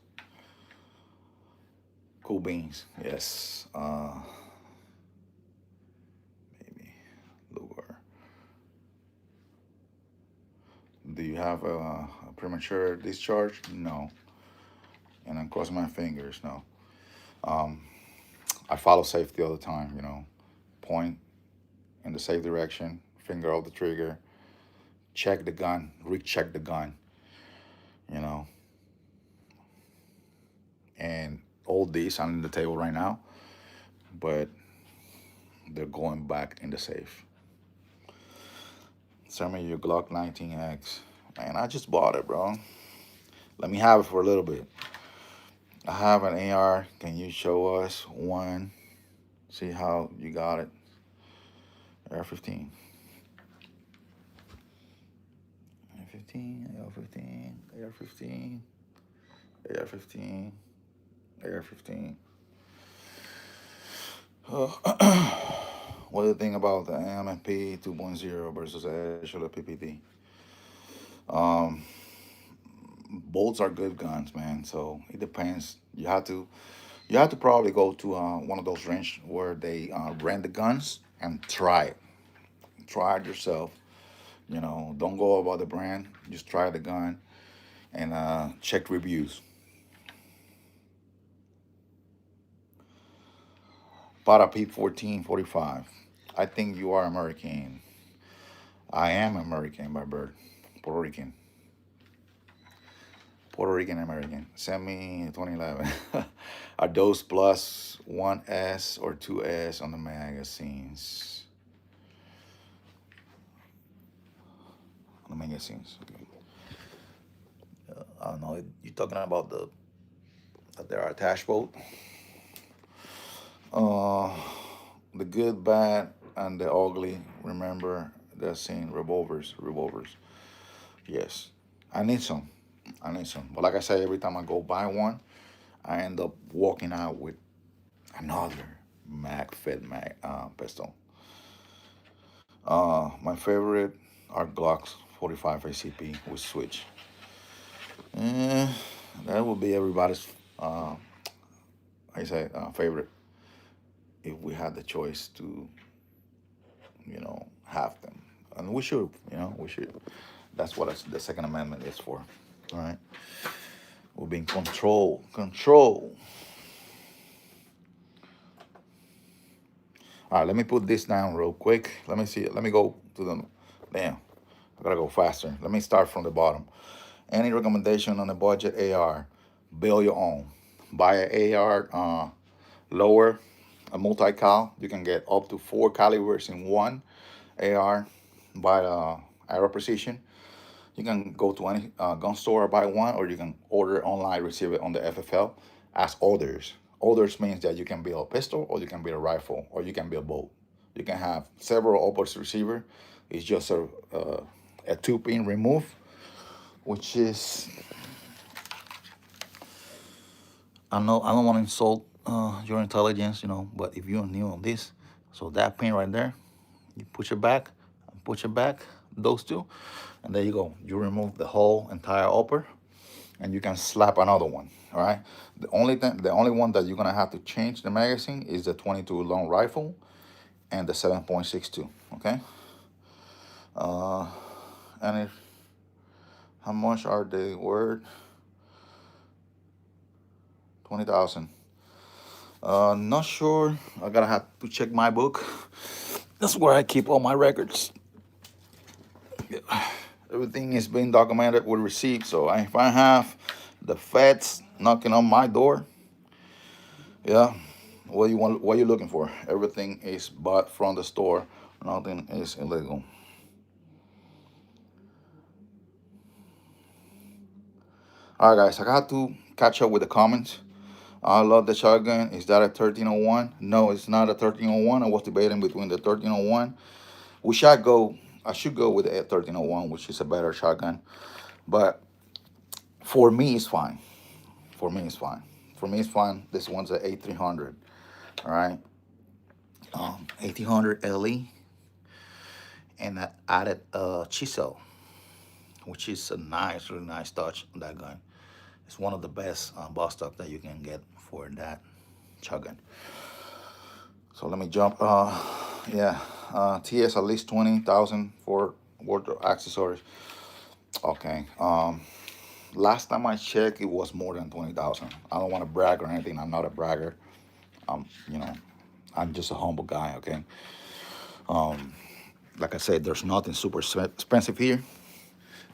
Cool beans, yes. Maybe Luger. Do you have a premature discharge? No. And I'm crossing my fingers. No. Um, I follow safety all the time. Point in the safe direction, finger off the trigger, check the gun, recheck the gun. You know, and all these on the table right now, but they're going back in the safe. Send me your Glock 19X. Man, I just bought it, bro. Let me have it for a little bit. I have an AR. Can you show us one? See how you got it? AR-15. AR-15, AR-15, AR-15, AR-15, AR-15. What do you think about the AMFP 2.0 versus the actual PPD? Um, Bolts are good guns, man. So it depends. You have to probably go to one of those range where they rent the guns and try it. Try it yourself. Don't go about the brand. Just try the gun and check reviews. Para P 1445. I think you are American. I am American by birth. Puerto Rican. Puerto Rican American. Send me 2011. Are those plus one S or two S on the magazines? On the magazines. Okay. I don't know. You're talking about the that there are attached both. Uh, the good, bad, and the ugly. Remember the scene. Revolvers. Revolvers. Yes. I need some. I need some. But like I said, every time I go buy one, I end up walking out with another pistol. My favorite are Glocks 45 ACP with switch. Eh, that would be everybody's, I say, favorite if we had the choice to, have them. And we should, we should. That's what the Second Amendment is for. All right. We're being control. Control. All right, let me put this down real quick. Let me see it. Let me go to the. Damn, I gotta go faster. Let me start from the bottom. Any recommendation on a budget AR? Build your own. Buy an AR lower, a multi-cal. You can get up to 4 calibers in one AR. Buy Aero Precision. You can go to any gun store, buy one, or you can order online, receive it on the FFL as orders. Orders means that you can build a pistol, or you can build a rifle, or you can build both. You can have several opposite receiver. It's just a two-pin remove, which is, I know I don't want to insult your intelligence, but if you're new on this, so that pin right there, you push it back, those two, and there you go. You remove the whole entire upper, and you can slap another one. All right. The only one that you're gonna have to change the magazine is the 22 long rifle and the 7.62. Okay. Uh, and how much are they worth? 20,000. Not sure. I gotta have to check my book. That's where I keep all my records. Everything is being documented with receipts. So if I have the feds knocking on my door, yeah, what you want? What you looking for? Everything is bought from the store. Nothing is illegal. All right, guys, I got to catch up with the comments. I love the shotgun. Is that a 1301? No, it's not a 1301. I was debating between the 1301. We should go. I should go with the 1301, which is a better shotgun. But for me, it's fine. For me, it's fine. For me, it's fine. This one's an 8300. All right, 1800 LE, and I added a chisel, which is a nice, really nice touch on that gun. It's one of the best boss stock that you can get for that shotgun. So let me jump. Yeah, TS at least 20,000 for wardrobe accessories. Okay. Last time I checked, it was more than 20,000. I don't want to brag or anything. I'm not a bragger. Um, you know, I'm just a humble guy. Okay. Like I said, there's nothing super expensive here.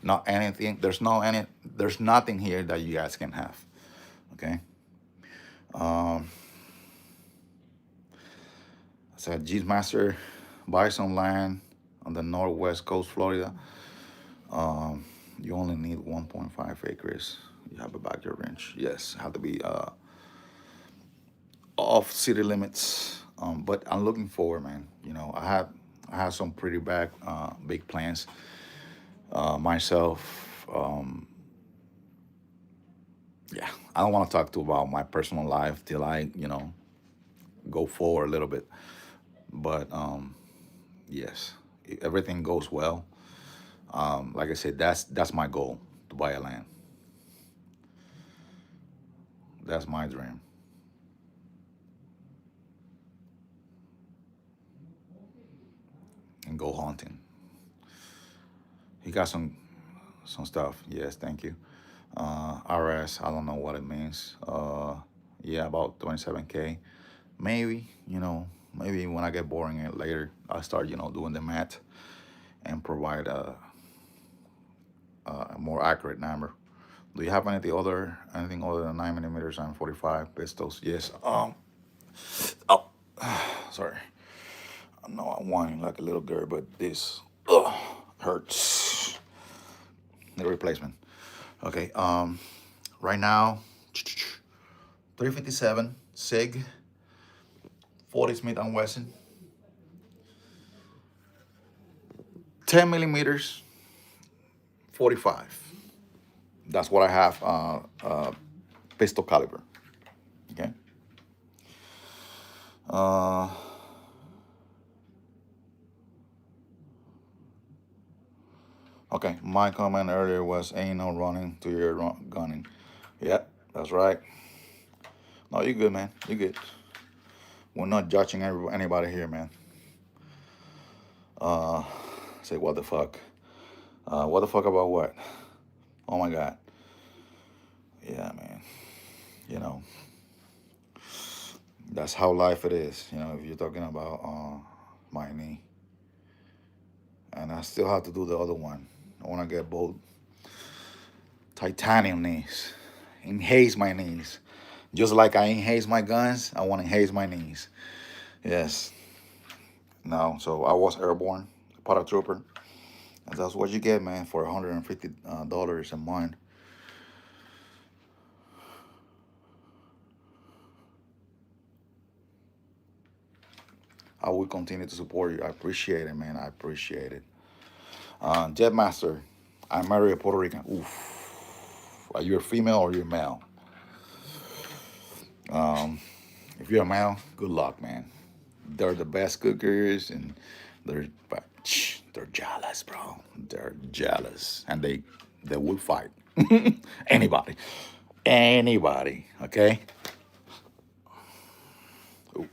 Not anything. There's nothing here that you guys can have. Okay. Um, I said G's Master buy some land on the northwest coast, Florida. You only need 1.5 acres. You have a backyard range. Yes, have to be off city limits. But I'm looking forward, man. I have some pretty big plans myself. Yeah, I don't want to talk too about my personal life till I, go forward a little bit. But yes, if everything goes well, like I said, that's my goal to buy a land. That's my dream. And go hunting. He got some stuff. Yes, thank you. RS, I don't know what it means. Yeah, about 27K, maybe. maybe when I get boring later, I'll start, doing the math and provide a more accurate number. Do you have anything other than 9 millimeters and 45 pistols? Yes. Oh, sorry. I know I'm whining like a little girl, but this hurts. The replacement. Okay. Right now, 357 Sig, 40 Smith and Wesson, 10 millimeters, 45. That's what I have. Pistol caliber. Okay. Uh, okay. My comment earlier was ain't no running to your gunning. Yeah, that's right. No, you good, man. You good. We're not judging anybody here, man. Uh, Say what the fuck? What the fuck about what? Oh my god. Yeah, man. You know, that's how life it is. If you're talking about my knee, and I still have to do the other one. I want to get both titanium knees, enhance my knees, just like I enhance my guns. I want to enhance my knees. Yes. No. So I was airborne, paratrooper, and that's what you get, man, for $150 a month. I will continue to support you. I appreciate it, man. I appreciate it. Jetmaster, I married a Puerto Rican. Oof. Are you a female or you a male? If you're a male, good luck, man. They're the best cookers, and they're but they're jealous, bro. They're jealous, and they will fight anybody, anybody. Okay. Ooh,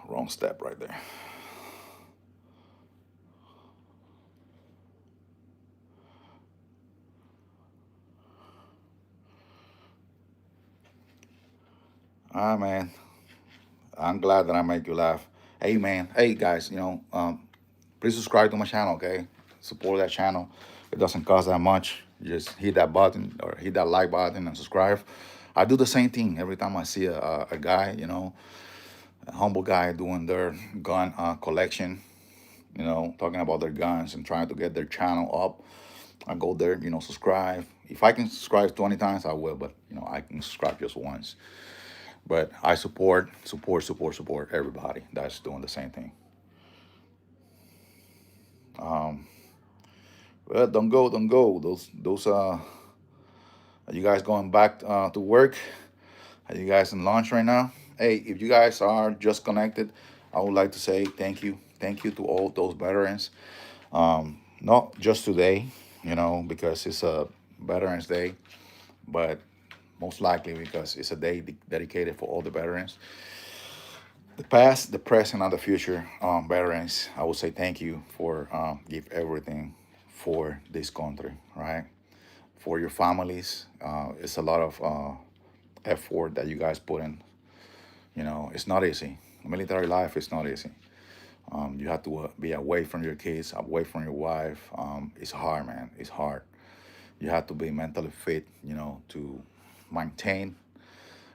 wrong step right there. Ah, man. I'm glad that I make you laugh. Hey, man. Hey, guys. Please subscribe to my channel. Okay. Support that channel. It doesn't cost that much. You just hit that button or hit that like button and subscribe. I do the same thing every time I see a guy, a humble guy doing their gun collection, talking about their guns and trying to get their channel up. I go there, subscribe. If I can subscribe 20 times, I will, but I can subscribe just once. But I support everybody that's doing the same thing. Well, don't go. Those are you guys going back to work? Are you guys in lunch right now? Hey, if you guys are just connected, I would like to say thank you to all those veterans. Not just today, because it's a Veterans Day, but most likely because it's a day dedicated for all the veterans, the past, the present, and the future veterans. I would say thank you for give everything for this country, right? For your families, it's a lot of effort that you guys put in. It's not easy. Military life is not easy. You have to be away from your kids, away from your wife. It's hard, man. It's hard. You have to be mentally fit, to maintain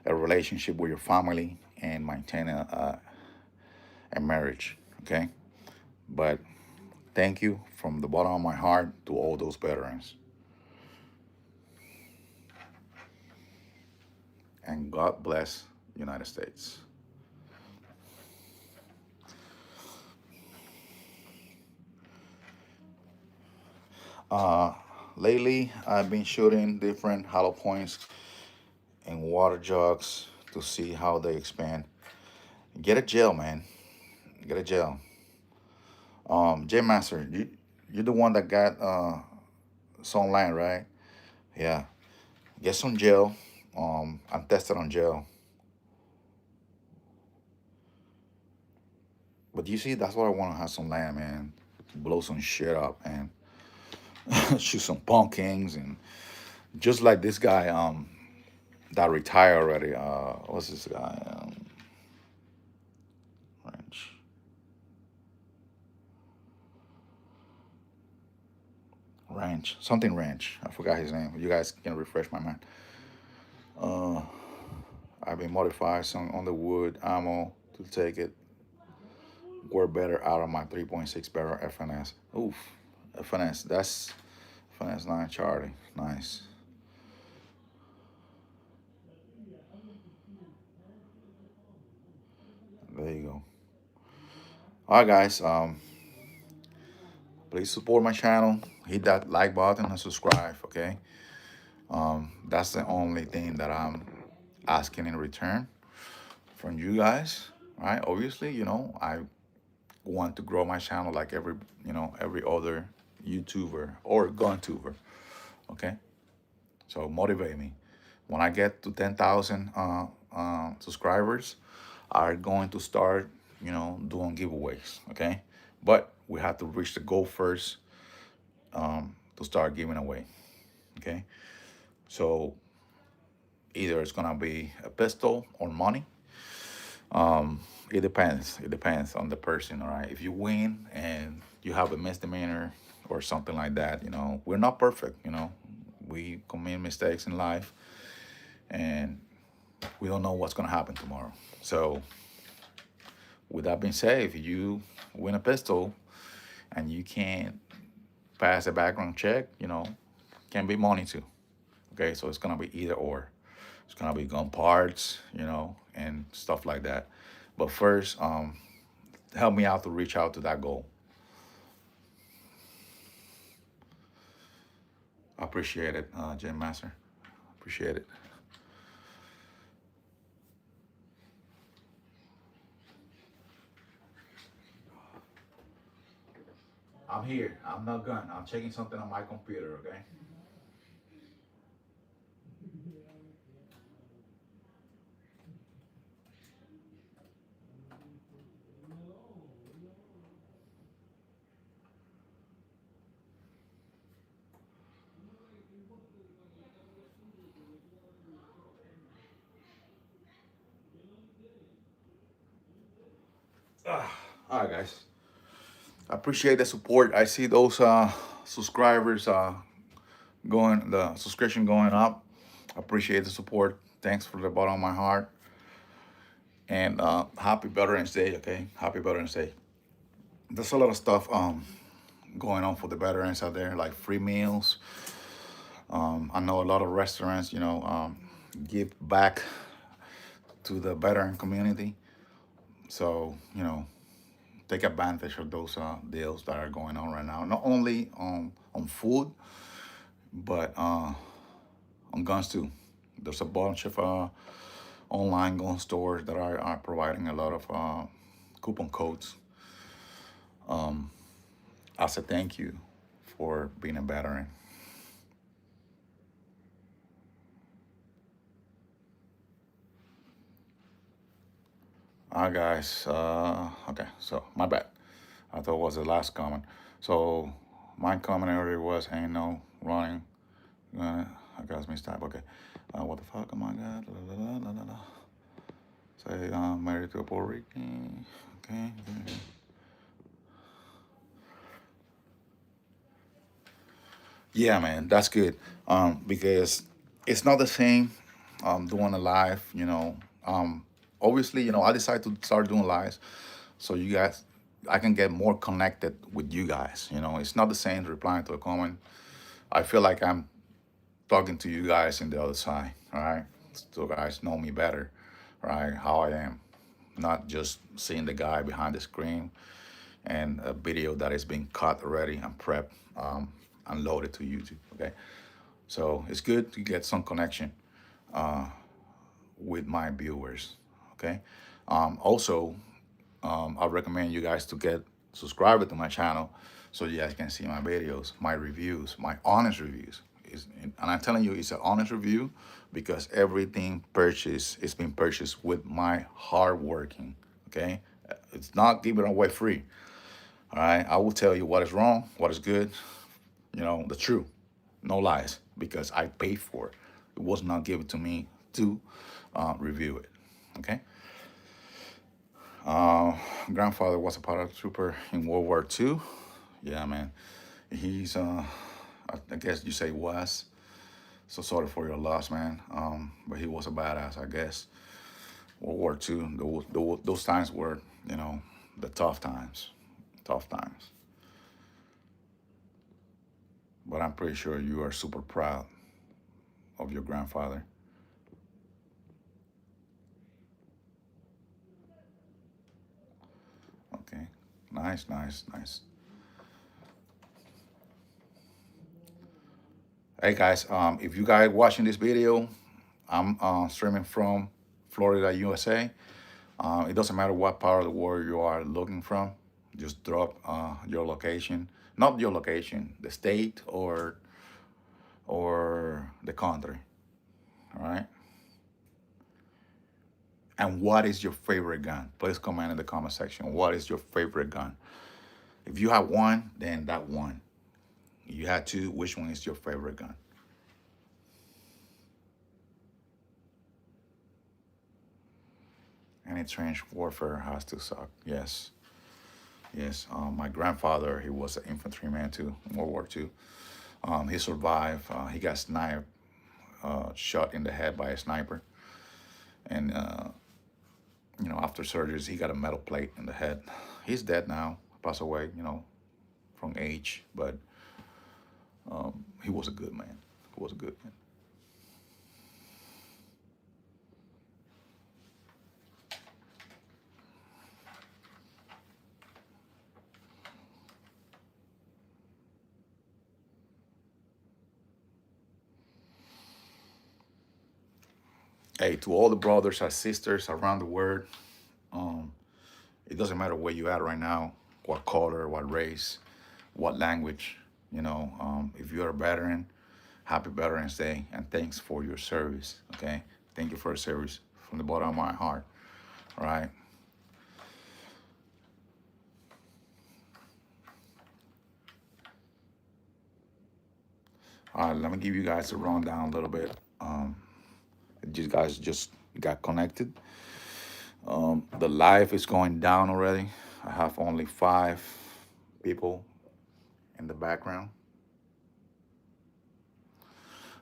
a relationship with your family and maintain a marriage. Okay, but thank you from the bottom of my heart to all those veterans, and God bless United States. Uh, Lately, I've been shooting different hollow points in water jugs to see how they expand. Get a gel, man. Get a gel. J Master, you're the one that got some line, right? Yeah. Get some gel. I'm tested on gel. But you see, that's what I want to have some land, man. Blow some shit up and shoot some pumpkins and just like this guy, that retired already. What's this guy? ranch, something ranch. I forgot his name. You guys can refresh my mind. Uh, I've been modified some on the wood ammo to take it work better out of my 3.6 barrel FNS. Oof, FNS. That's FNS 9 Charlie. Nice. There you go. All right, guys. Please support my channel. Hit that like button and subscribe. Okay. That's the only thing that I'm asking in return from you guys. Right. Obviously, I want to grow my channel like every other YouTuber or gun tuber. Okay. So motivate me. When I get to 10,000 subscribers, are going to start, doing giveaways. Okay, but we have to reach the goal first to start giving away. Okay, so either it's gonna be a pistol or money. It depends. It depends on the person. All right. If you win and you have a misdemeanor or something like that, we're not perfect. We commit mistakes in life, and we don't know what's gonna happen tomorrow. So, with that being said, if you win a pistol and you can't pass a background check, can be money too. Okay, so it's gonna be either or. It's gonna be gun parts, and stuff like that. But first, help me out to reach out to that goal. I appreciate it, Jim Master. Appreciate it. I'm here. I'm not gun. I'm checking something on my computer. Okay. All right, guys. I appreciate the support. I see those subscribers going, the subscription going up. I appreciate the support. Thanks for the bottom of my heart. And happy Veterans Day. Okay, happy Veterans Day. There's a lot of stuff going on for the veterans out there, like free meals. I know a lot of restaurants, give back to the veteran community. So, take advantage of those deals that are going on right now. Not only on food, but on guns too. There's a bunch of online gun stores that are providing a lot of coupon codes as a thank you for being a veteran. Guys, okay, so my bad. I thought it was the last comment. So my comment earlier was, ain't no running. I got mixed up. Okay. What the fuck? Oh my God. La, la, la, la, la. Say, I'm married to a Puerto Rican. Okay. Okay. Yeah, man, that's good. Because it's not the same doing a live, obviously, I decided to start doing lives so you guys, I can get more connected with you guys. It's not the same replying to a comment. I feel like I'm talking to you guys in the other side, all right? So guys know me better, right? How I am, not just seeing the guy behind the screen and a video that is being cut already and prepped, and loaded to YouTube. Okay, so it's good to get some connection with my viewers. Okay, also, I recommend you guys to get subscribed to my channel so you guys can see my videos, my reviews, my honest reviews. And I'm telling you, it's an honest review because everything purchased is being purchased with my hard working. Okay, it's not given away free. All right, I will tell you what is wrong, what is good, the truth, no lies, because I paid for it. It was not given to me to review it. Okay. Grandfather was a paratrooper in World War II. Yeah, man. He's I guess you say was. So sorry for your loss, man. But he was a badass, I guess. World War II, those times were, you know, the tough times. Tough times. But I'm pretty sure you are super proud of your grandfather. Okay. Nice, nice, nice. Hey guys, if you guys watching this video, I'm streaming from Florida, USA. It doesn't matter what part of the world you are looking from. Just drop your location, not your location, the state or the country. All right. And what is your favorite gun? Please comment in the comment section. What is your favorite gun? If you have one, then that one. You had two. Which one is your favorite gun? Any trench warfare has to suck. Yes. Yes. My grandfather, he was an infantryman too in World War II. He survived. He got sniped, shot in the head by a sniper. And, after surgeries, he got a metal plate in the head. He's dead now, passed away, from age. But he was a good man. He was a good man. Hey, to all the brothers and sisters around the world, um, it doesn't matter where you at right now, what color, what race, what language. If you're a veteran, happy Veterans Day, and thanks for your service. Okay, thank you for your service from the bottom of my heart. All right. All right. Let me give you guys a rundown a little bit. You guys just got connected. The live is going down already. I have only 5 people in the background.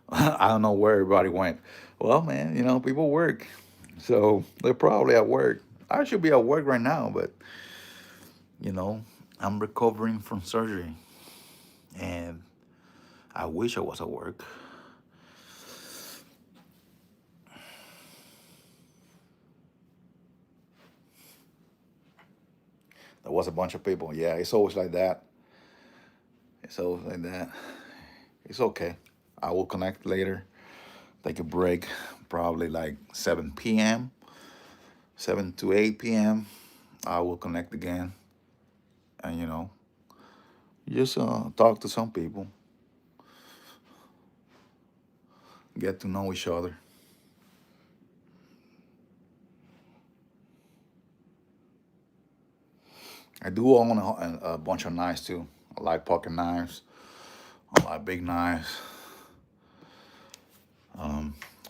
I don't know where everybody went. Well, man, people work. So they're probably at work. I should be at work right now, but, you know, I'm recovering from surgery. And I wish I was at work. There was a bunch of people. Yeah, it's always like that. It's always like that. It's okay. I will connect later. Take a break, probably like 7 p.m., 7 to 8 p.m. I will connect again and, just talk to some people, get to know each other. I do own a bunch of knives too. I like pocket knives. I like big knives.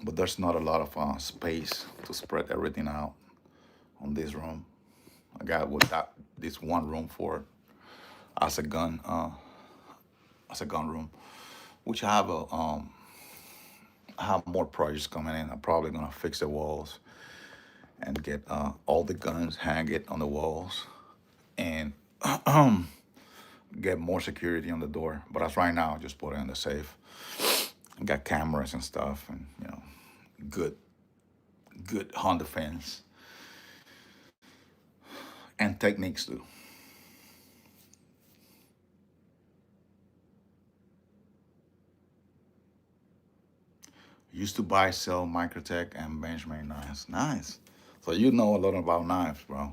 But there's not a lot of space to spread everything out on this room. I got this one room for as a gun room, which I have more projects coming in. I'm probably gonna fix the walls and get all the guns, hang it on the walls, and get more security on the door. But as right now, just put it in the safe. Got cameras and stuff, and good, good home defense and techniques too. Used to buy, sell Microtech and Benchmade knives. Nice. So you know a lot about knives, bro.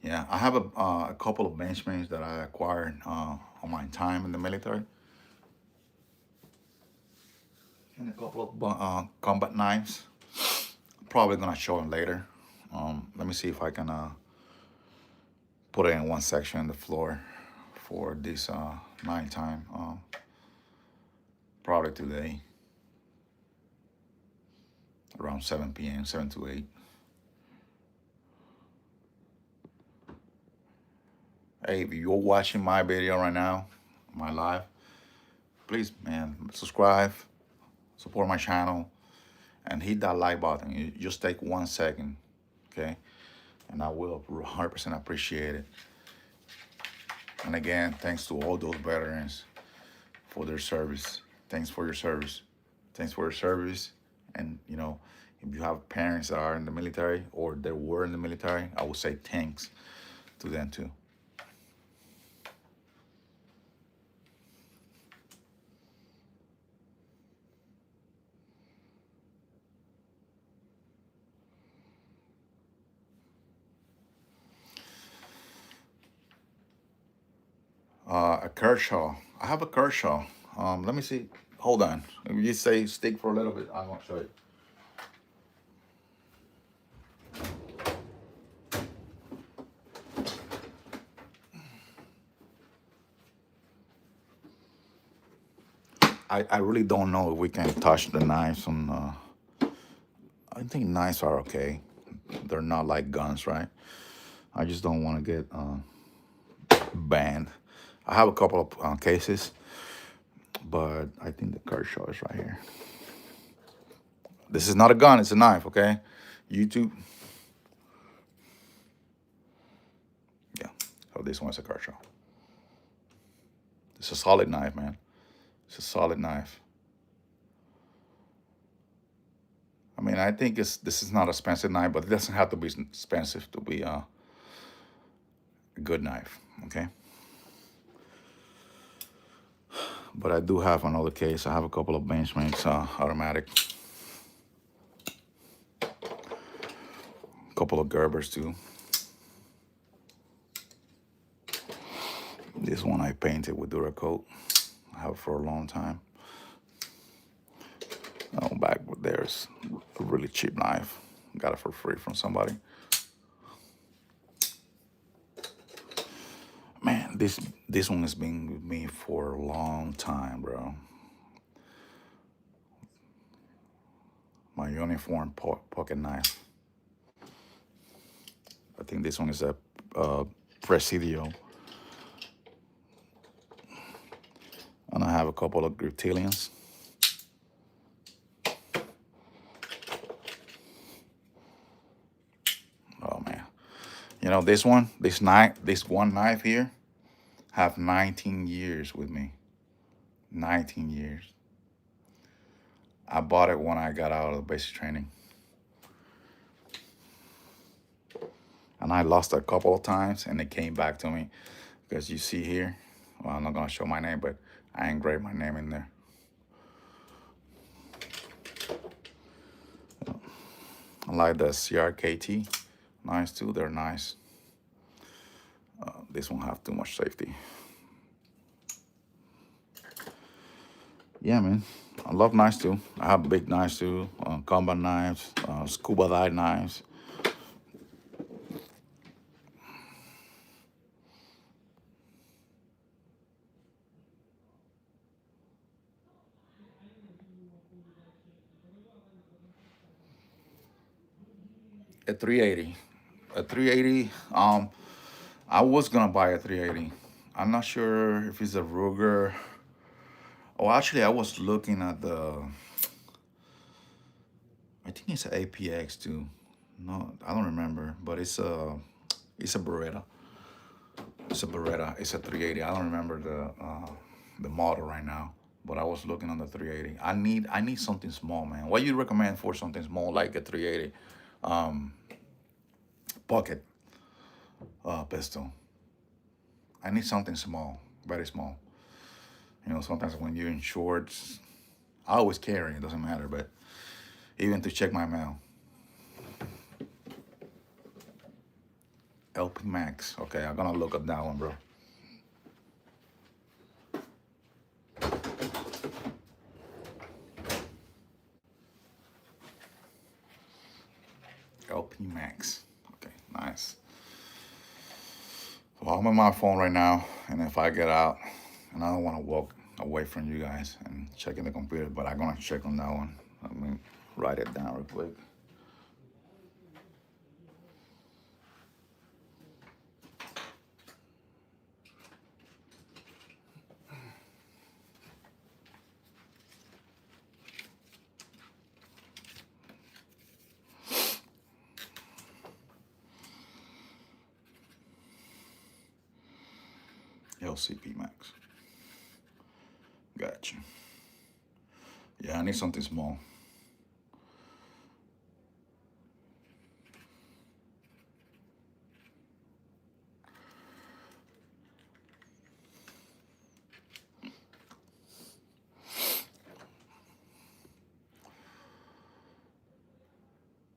Yeah, I have a couple of Benchmades that I acquired on my time in the military, and a couple of combat knives. Probably gonna show them later. Let me see if I can put it in one section on the floor for this night time. Probably today, around 7 p.m., 7 to 8. Hey, if you're watching my video right now, my live, please, man, subscribe, support my channel, and hit that like button. You just take 1 second, okay? And I will 100% appreciate it. And again, thanks to all those veterans for their service. Thanks for your service. Thanks for your service. And if you have parents that are in the military or that were in the military, I would say thanks to them too. A Kershaw. I have a Kershaw. Let me see. Hold on. If you say stick for a little bit, I'm gonna show you. I really don't know if we can touch the knives on. I think knives are okay. They're not like guns, right? I just don't want to get banned. I have a couple of cases, but I think the Kershaw is right here. This is not a gun, it's a knife, okay? YouTube. Yeah, so this one is a Kershaw. It's a solid knife, man. It's a solid knife. I mean, I think this is not an expensive knife, but it doesn't have to be expensive to be a good knife, okay? But I do have another case. I have a couple of Benchmarks automatic. A couple of Gerbers too. This one I painted with Duracoat. I have it for a long time. Oh, back there's a really cheap knife. Got it for free from somebody. Man, this one has been with me for a long time, bro. My uniform pocket knife. I think this one is a Presidio. And I have a couple of Griptilians. Oh man. This one knife here have 19 years with me. 19 years. I bought it when I got out of basic training. And I lost it a couple of times and it came back to me. Because you see here, well, I'm not gonna show my name, but I engraved my name in there. I like the CRKT knives too, they're nice. This won't have too much safety. Yeah, man, I love knives too. I have big knives too, combat knives, scuba dive knives. A 380. A 380, I was gonna buy a 380. I'm not sure if it's a Ruger. Oh, actually, I was looking at I think it's an APX too. No, I don't remember, but it's a Beretta. It's a Beretta. It's a 380. I don't remember the model right now, but I was looking on the 380. I need something small, man. What you recommend for something small like a 380 pocket pistol? I need something small, very small. Sometimes when you're in shorts, I always carry. It doesn't matter, but even to check my mail. LP Max. Okay, I'm gonna look up that one, bro. LP Max. Okay, nice. Well, I'm on my phone right now, and if I get out, and I don't want to walk away from you guys and checking the computer, but I'm gonna check on that one. Let me write it down real quick. LCP Max. Gotcha. Yeah, I need something small.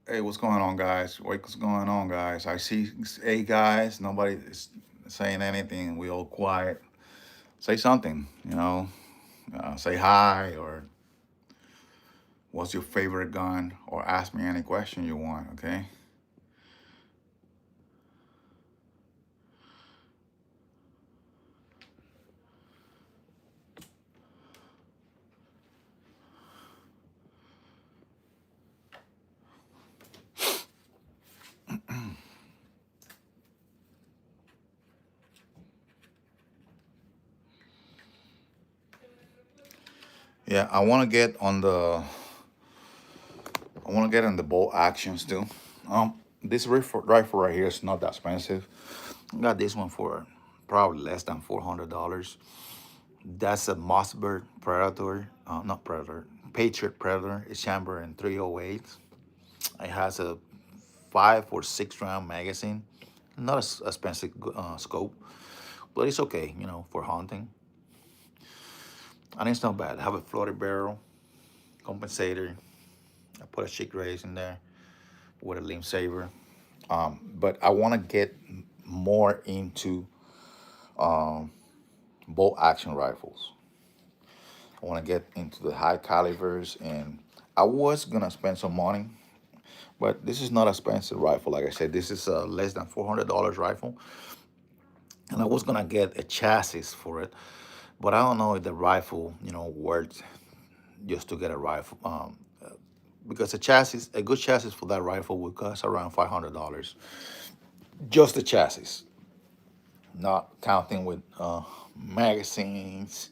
Hey, what's going on, guys? What's going on, guys? I see 8 guys. Nobody is saying anything. We all quiet. Say something, say hi, or what's your favorite gun, or ask me any question you want, okay? Yeah, I want to get on the bolt action still. This rifle right here is not that expensive. I got this one for probably less than $400. That's a Mossberg Predator, not Predator, Patriot Predator. It's chambered in 308. It has a 5 or 6 round magazine. Not as expensive scope, but it's okay, for hunting. And it's not bad. I have a floated barrel, compensator. I put a chick race in there with a limb saver. But I want to get more into bolt action rifles. I want to get into the high calibers, and I was gonna spend some money, but this is not an expensive rifle. Like I said, this is a less than $400 rifle, and I was gonna get a chassis for it, but I don't know if the rifle, worth just to get a rifle. Because a good chassis for that rifle would cost around $500. Just the chassis, not counting with magazines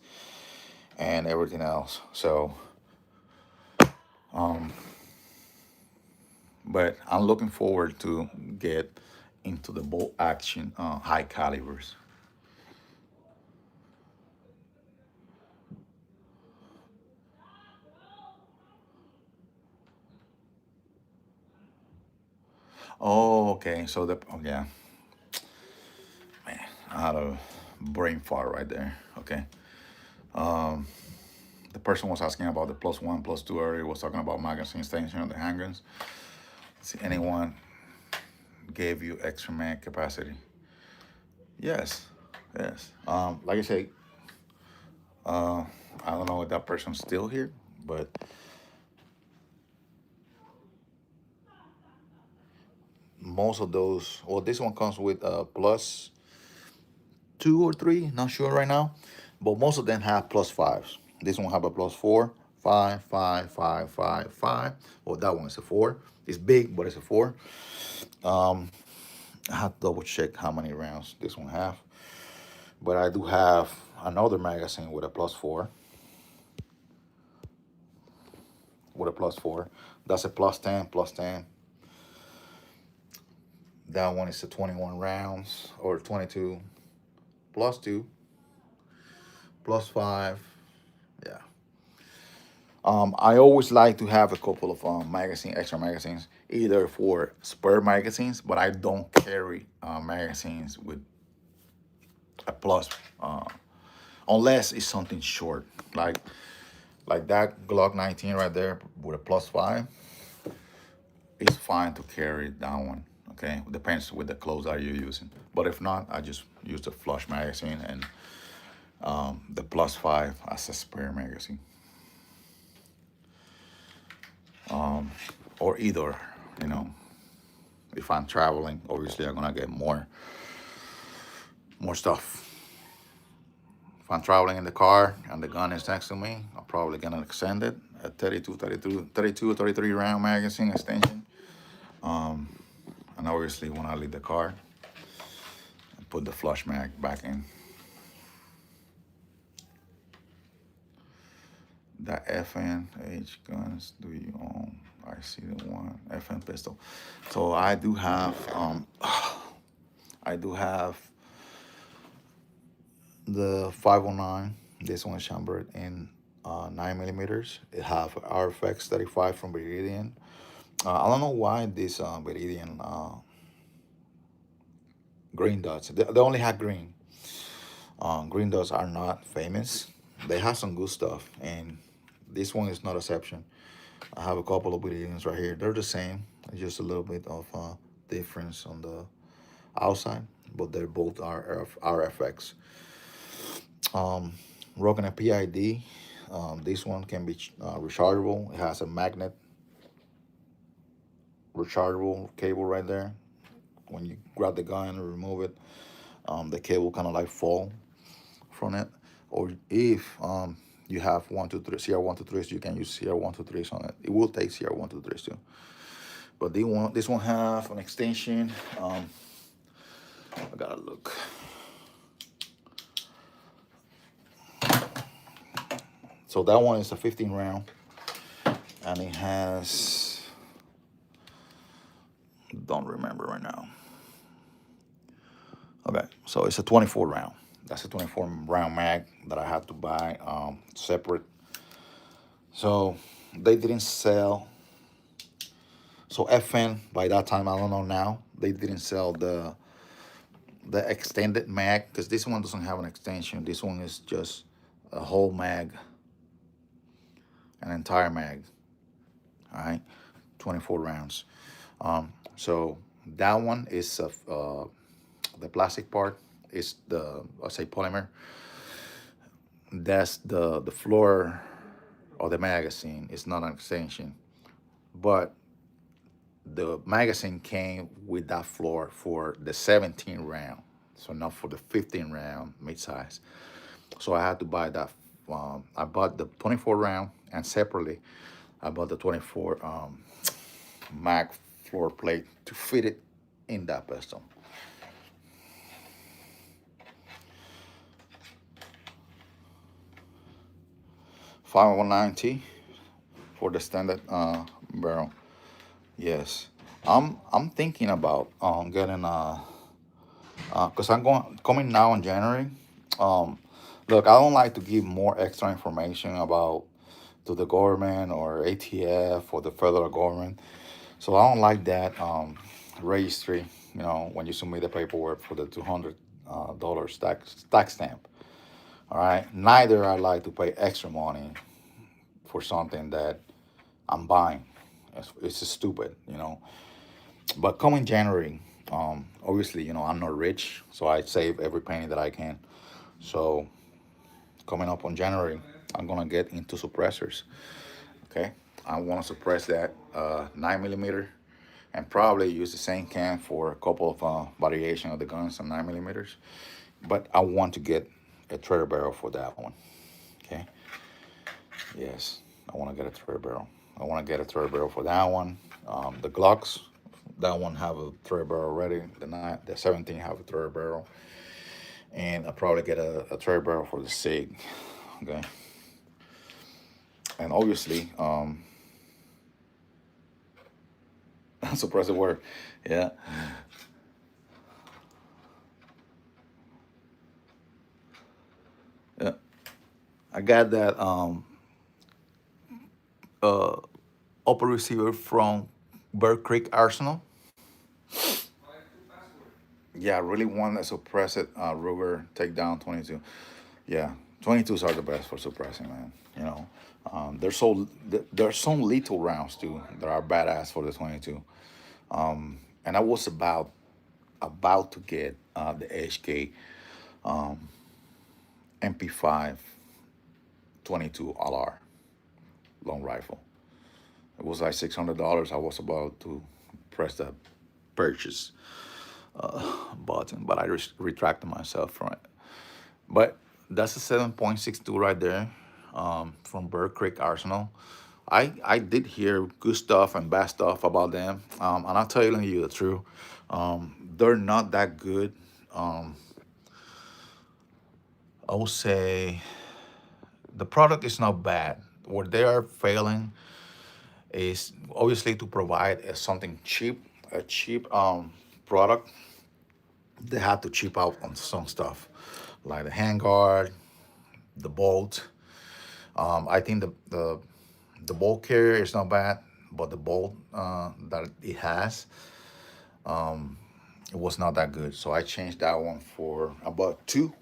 and everything else. So, but I'm looking forward to get into the bolt action high calibers. Oh, okay. So yeah, man, I had a brain fart right there. Okay. The person was asking about the plus one, plus two earlier. Was talking about magazine extension of the handguns. See, anyone gave you extra mag capacity? Yes, yes. Like I say, uh, I don't know if that person's still here, but most of those. Well, this one comes with plus 2 or 3. Not sure right now, but most of them have plus fives. This one have a plus four, five, five, five, five, five. Well, that one is a four. It's big, but it's a four. I have to double check how many rounds this one have. But I do have another magazine with a plus four. With a plus four. That's a plus 10, plus 10. That one is a 21 rounds or 22, plus two, plus five. Yeah. I always like to have a couple of extra magazines, either for spare magazines, but I don't carry magazines with a plus, unless it's something short, like that Glock 19 right there with a plus five. It's fine to carry that one. Okay, depends with the clothes that you're using. But if not, I just use the flush magazine and the plus five as a spare magazine, or either, you know, if I'm traveling, obviously I'm gonna get more stuff. If I'm traveling in the car and the gun is next to me, I'm probably gonna extend it at 32 or 33 round magazine extension. And obviously when I leave the car, I put the flush mag back in. The FNH guns do you own? I see the one FN pistol. So I do have the 509. This one is chambered in 9 millimeters. It have RFX 35 from Viridian. I don't know why this Viridian green dots. They only had green. Green dots are not famous. They have some good stuff, and this one is not exception. I have a couple of Viridians right here. They're the same. It's just a little bit of difference on the outside, but they're both are RFX. Um, Rocking a PID. This one can be rechargeable. It has a magnet rechargeable cable right there. When you grab the gun and remove it, the cable kind of like fall from it. Or if you have 123 CR123s, you can use CR123s on it. It will take CR123s too. But this one have an extension. I gotta look. So that one is a 15 round, and it has, don't remember right now. Okay, so it's a 24 round. That's a 24 round mag that I had to buy separate. So they didn't sell. So FN by that time, I don't know now, they didn't sell the extended mag, because this one doesn't have an extension. This one is just a whole mag, an entire mag. All right, 24 rounds. So that one is the plastic part is the, I say, polymer. That's the floor of the magazine. It's not an extension, but the magazine came with that floor for the 17 round, so not for the 15 round mid-size. So I had to buy that. I bought the 24 round, and separately I bought the 24 mag floor plate to fit it in that pistol. .519 for the standard barrel. Yes, I'm thinking about getting cause I'm going coming now in January. Um, Look, I don't like to give more extra information about to the government or ATF or the federal government. So I don't like that registry. You know, when you submit the paperwork for the $200 tax stamp. All right. Neither I like to pay extra money for something that I'm buying. It's just stupid, you know. But coming January, obviously, you know, I'm not rich, so I save every penny that I can. So coming up on January, I'm gonna get into suppressors. Okay, I want to suppress that 9 millimeter, and probably use the same can for a couple of variation of the guns on 9 millimeters. But I want to get a threader barrel for that one. Okay. Yes, I want to get a threader barrel. I want to get a threader barrel for that one. The Glocks, that one have a threader barrel already. The 17 have a threader barrel, and I'll probably get a threader barrel for the SIG. Okay. And obviously, suppressor word. Yeah. Yeah. I got that uh upper receiver from Bear Creek Arsenal. Yeah, I really want to suppress it. Ruger Takedown 22. Yeah, 22s are the best for suppressing, man. You know, there's some lethal rounds too that are badass for the 22. And I was about to get the HK MP5 22 LR long rifle. It was like $600. I was about to press the purchase button, but I retracted myself from it. But that's a 7.62 right there from Bear Creek Arsenal. I did hear good stuff and bad stuff about them, and I'll tell you the truth. They're not that good. Um, I would say the product is not bad. Where they are failing is obviously to provide something cheap, a cheap product. They have to cheap out on some stuff. like the handguard, the bolt. I think the bolt carrier is not bad, but the bolt that it has, it was not that good. So I changed that one for about two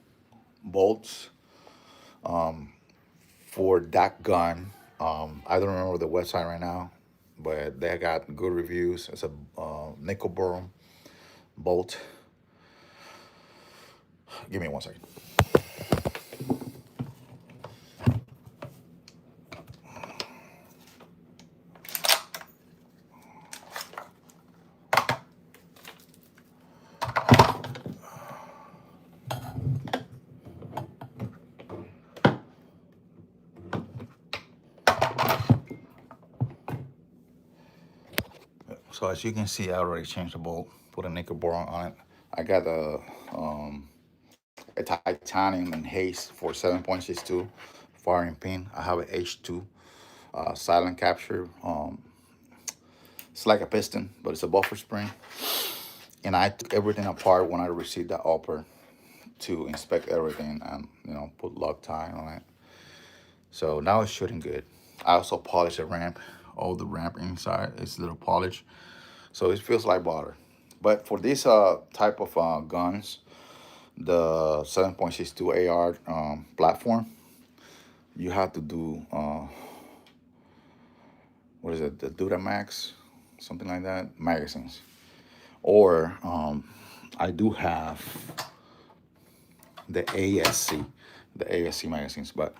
bolts for that gun. I don't remember the website right now, but they got good reviews. It's a nickel boron bolt. Give me one second. So as you can see, I already changed the bolt, put a nickel boron on it. I got a titanium and haze for 7.62 firing pin. I have an H2 silent capture. It's like a piston, but it's a buffer spring. And I took everything apart when I received the upper to inspect everything and put Loctite on it. So now it's shooting good. I also polished the ramp. All the ramp inside is a little polished, so it feels like butter. But for this type of guns, the 7.62 AR platform, you have to do what is it, the Duramax, something like that, magazines. Or I do have the ASC, the ASC magazines, but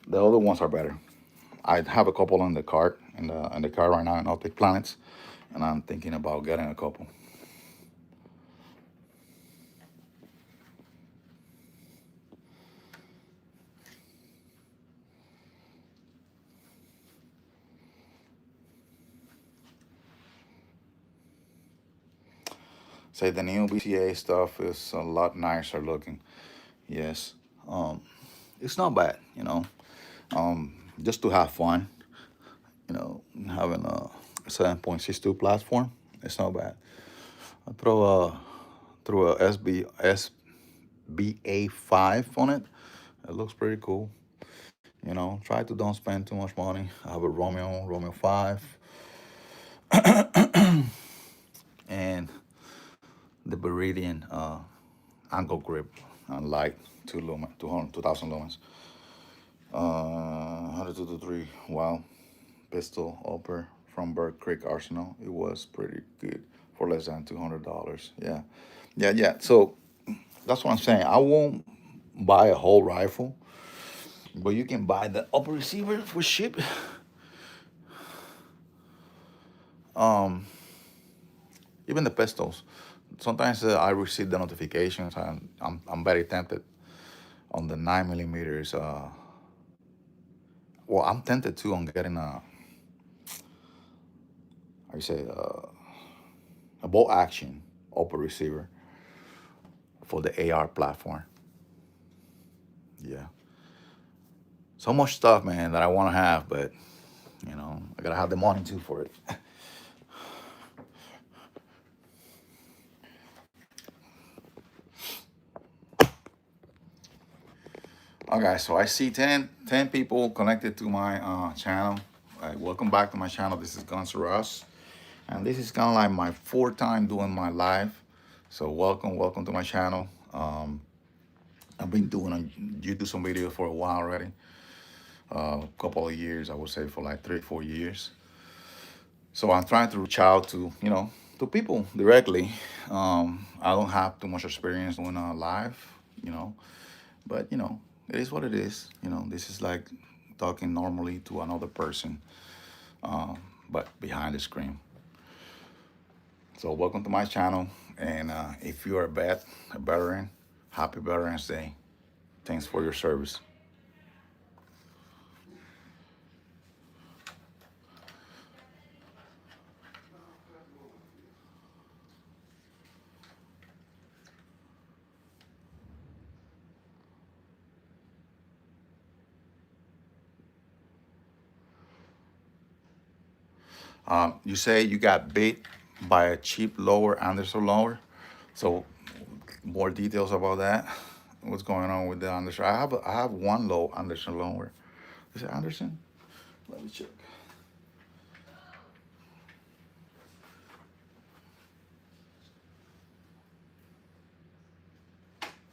the other ones are better. I have a couple in the cart in the car right now in Optic Planets, and I'm thinking about getting a couple. Say the new BCA stuff is a lot nicer looking. Yes, it's not bad, just to have fun, having a 7.62 platform. It's not bad. I throw a SBA5 on it. It looks pretty cool. Try to don't spend too much money. I have a Romeo 5, and the Viridian angle grip light 2,000 lumens. 102 wow pistol upper from Bird Creek Arsenal. It was pretty good for less than $200. Yeah, yeah, yeah. So that's what I'm saying. I won't buy a whole rifle, but you can buy the upper receiver for cheap. Um, Even the pistols. Sometimes I receive the notifications, and I'm very tempted on the 9 millimeters. Well, I'm tempted too on getting I say a bolt action upper receiver for the AR platform. Yeah, so much stuff, man, that I want to have, but I gotta have the money too for it. Okay, so I see 10 people connected to my channel. Welcome back to my channel. This is Guns R Us, and this is kind of like my fourth time doing my live. So welcome to my channel. I've been doing a YouTube some videos for a while already. A couple of years, I would say, for like 3 or 4 years. So I'm trying to reach out to to people directly. I don't have too much experience doing live, you know, but it is what it is. This is like talking normally to another person, but behind the screen. So welcome to my channel, and if you're a veteran, happy Veterans Day. Thanks for your service. You say you got bit by a cheap lower Anderson lower. So more details about that. what's going on with the Anderson. I have one low Anderson lower. Is it Anderson? Let me check.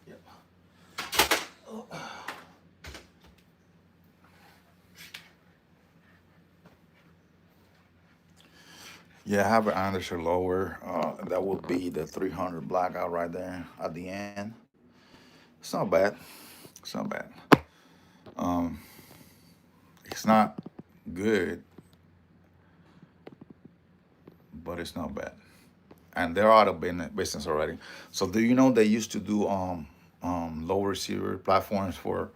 Yep. Yeah, I have an Anderson lower. That would be the 300 blackout right there at the end. It's not bad. It's not bad. Um, it's not good, but it's not bad. And they're out of business already. So do you know they used to do low receiver platforms for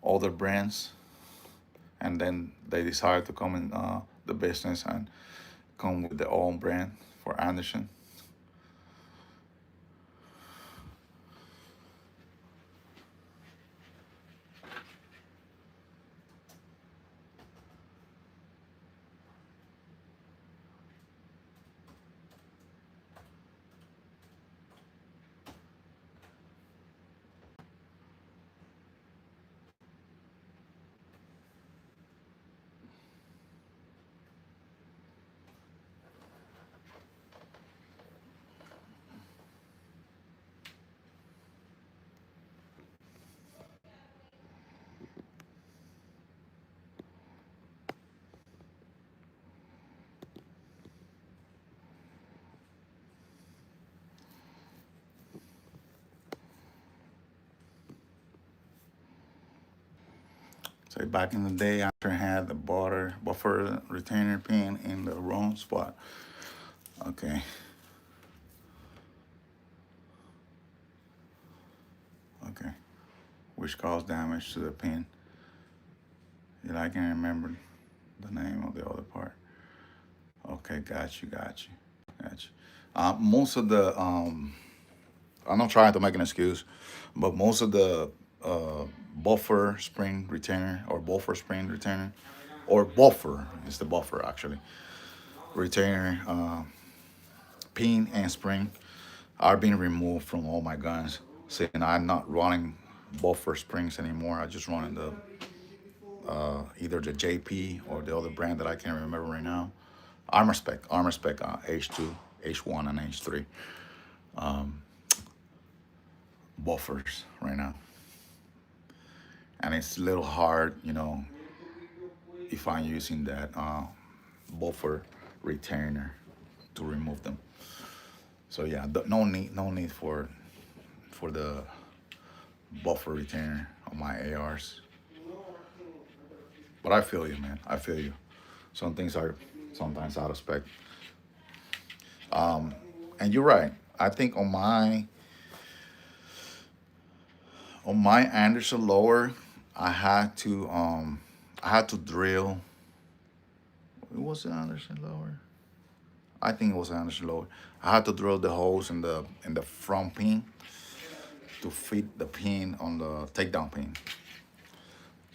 other brands, and then they decided to come in the business and come with their own brand for Anderson. So back in the day, I had the buffer retainer pin in the wrong spot. Okay, okay, which caused damage to the pin. And I can remember the name of the other part. Okay, got you. Most of the I'm not trying to make an excuse, but most of the uh, buffer spring retainer or buffer spring retainer or buffer is the buffer actually retainer pin and spring are being removed from all my guns. Saying I'm not running buffer springs anymore. I just running the either the JP or the other brand that I can't remember right now. Armor Spec H2, H1, and H3 buffers right now. And it's a little hard, if I'm using that buffer retainer to remove them. So yeah, no need for the buffer retainer on my ARs. But I feel you, man. I feel you. Some things are sometimes out of spec. And you're right. I think on my Anderson lower, I had to drill. Was it Anderson lower? I think it was Anderson lower. I had to drill the holes in the front pin to fit the pin on the takedown pin.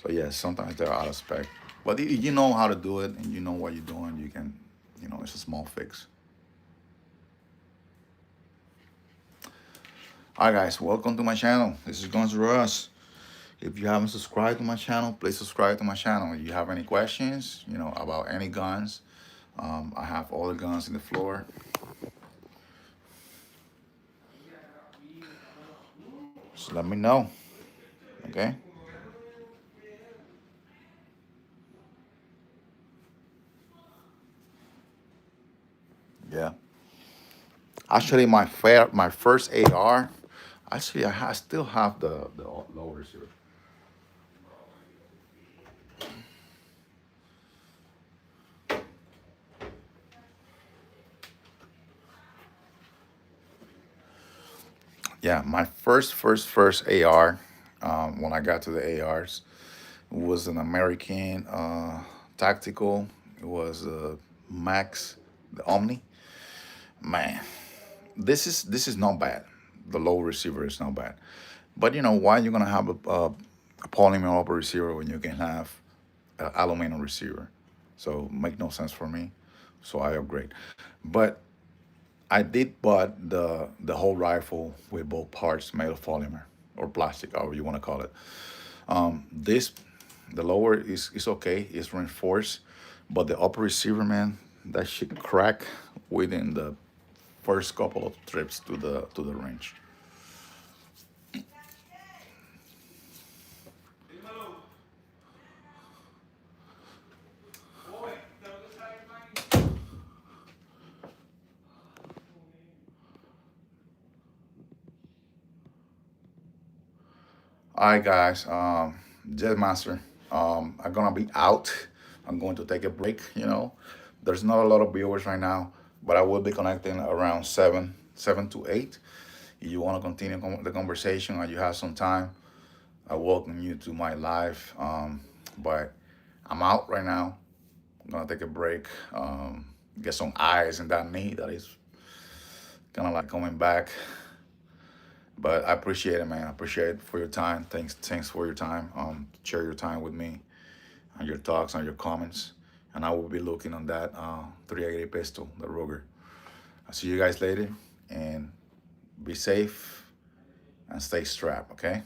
So yeah, sometimes they're out of spec. But you know how to do it and you know what you're doing, you can, it's a small fix. All right, guys, welcome to my channel. This is Guns Russ. If you haven't subscribed to my channel, please subscribe to my channel. If you have any questions, about any guns, I have all the guns in the floor. Just let me know, okay? Yeah. Actually, my first AR, actually, still have the lower receiver. Yeah, my first AR, when I got to the ARs, was an American tactical. It was a Max, the Omni. Man, this is not bad. The low receiver is not bad, but why you gonna have a polymer upper receiver when you can have an aluminum receiver? So make no sense for me. So I upgrade, but I did bought the whole rifle with both parts made of polymer. or plastic, however you want to call it. This, the lower is okay, it's reinforced, but the upper receiver, man, that should crack within the first couple of trips to the range. All right, guys. Jet Master. I'm gonna be out. I'm going to take a break. There's not a lot of viewers right now, but I will be connecting around 7 to 8. If you want to continue the conversation or you have some time, I welcome you to my live. But I'm out right now. I'm gonna take a break. Get some eyes in that knee that is kind of like coming back. But I appreciate it, man. I appreciate it for your time. Thanks for your time. Share your time with me and your talks and your comments. And I will be looking on that 380 pistol, the Ruger. I'll see you guys later, and be safe and stay strapped, okay?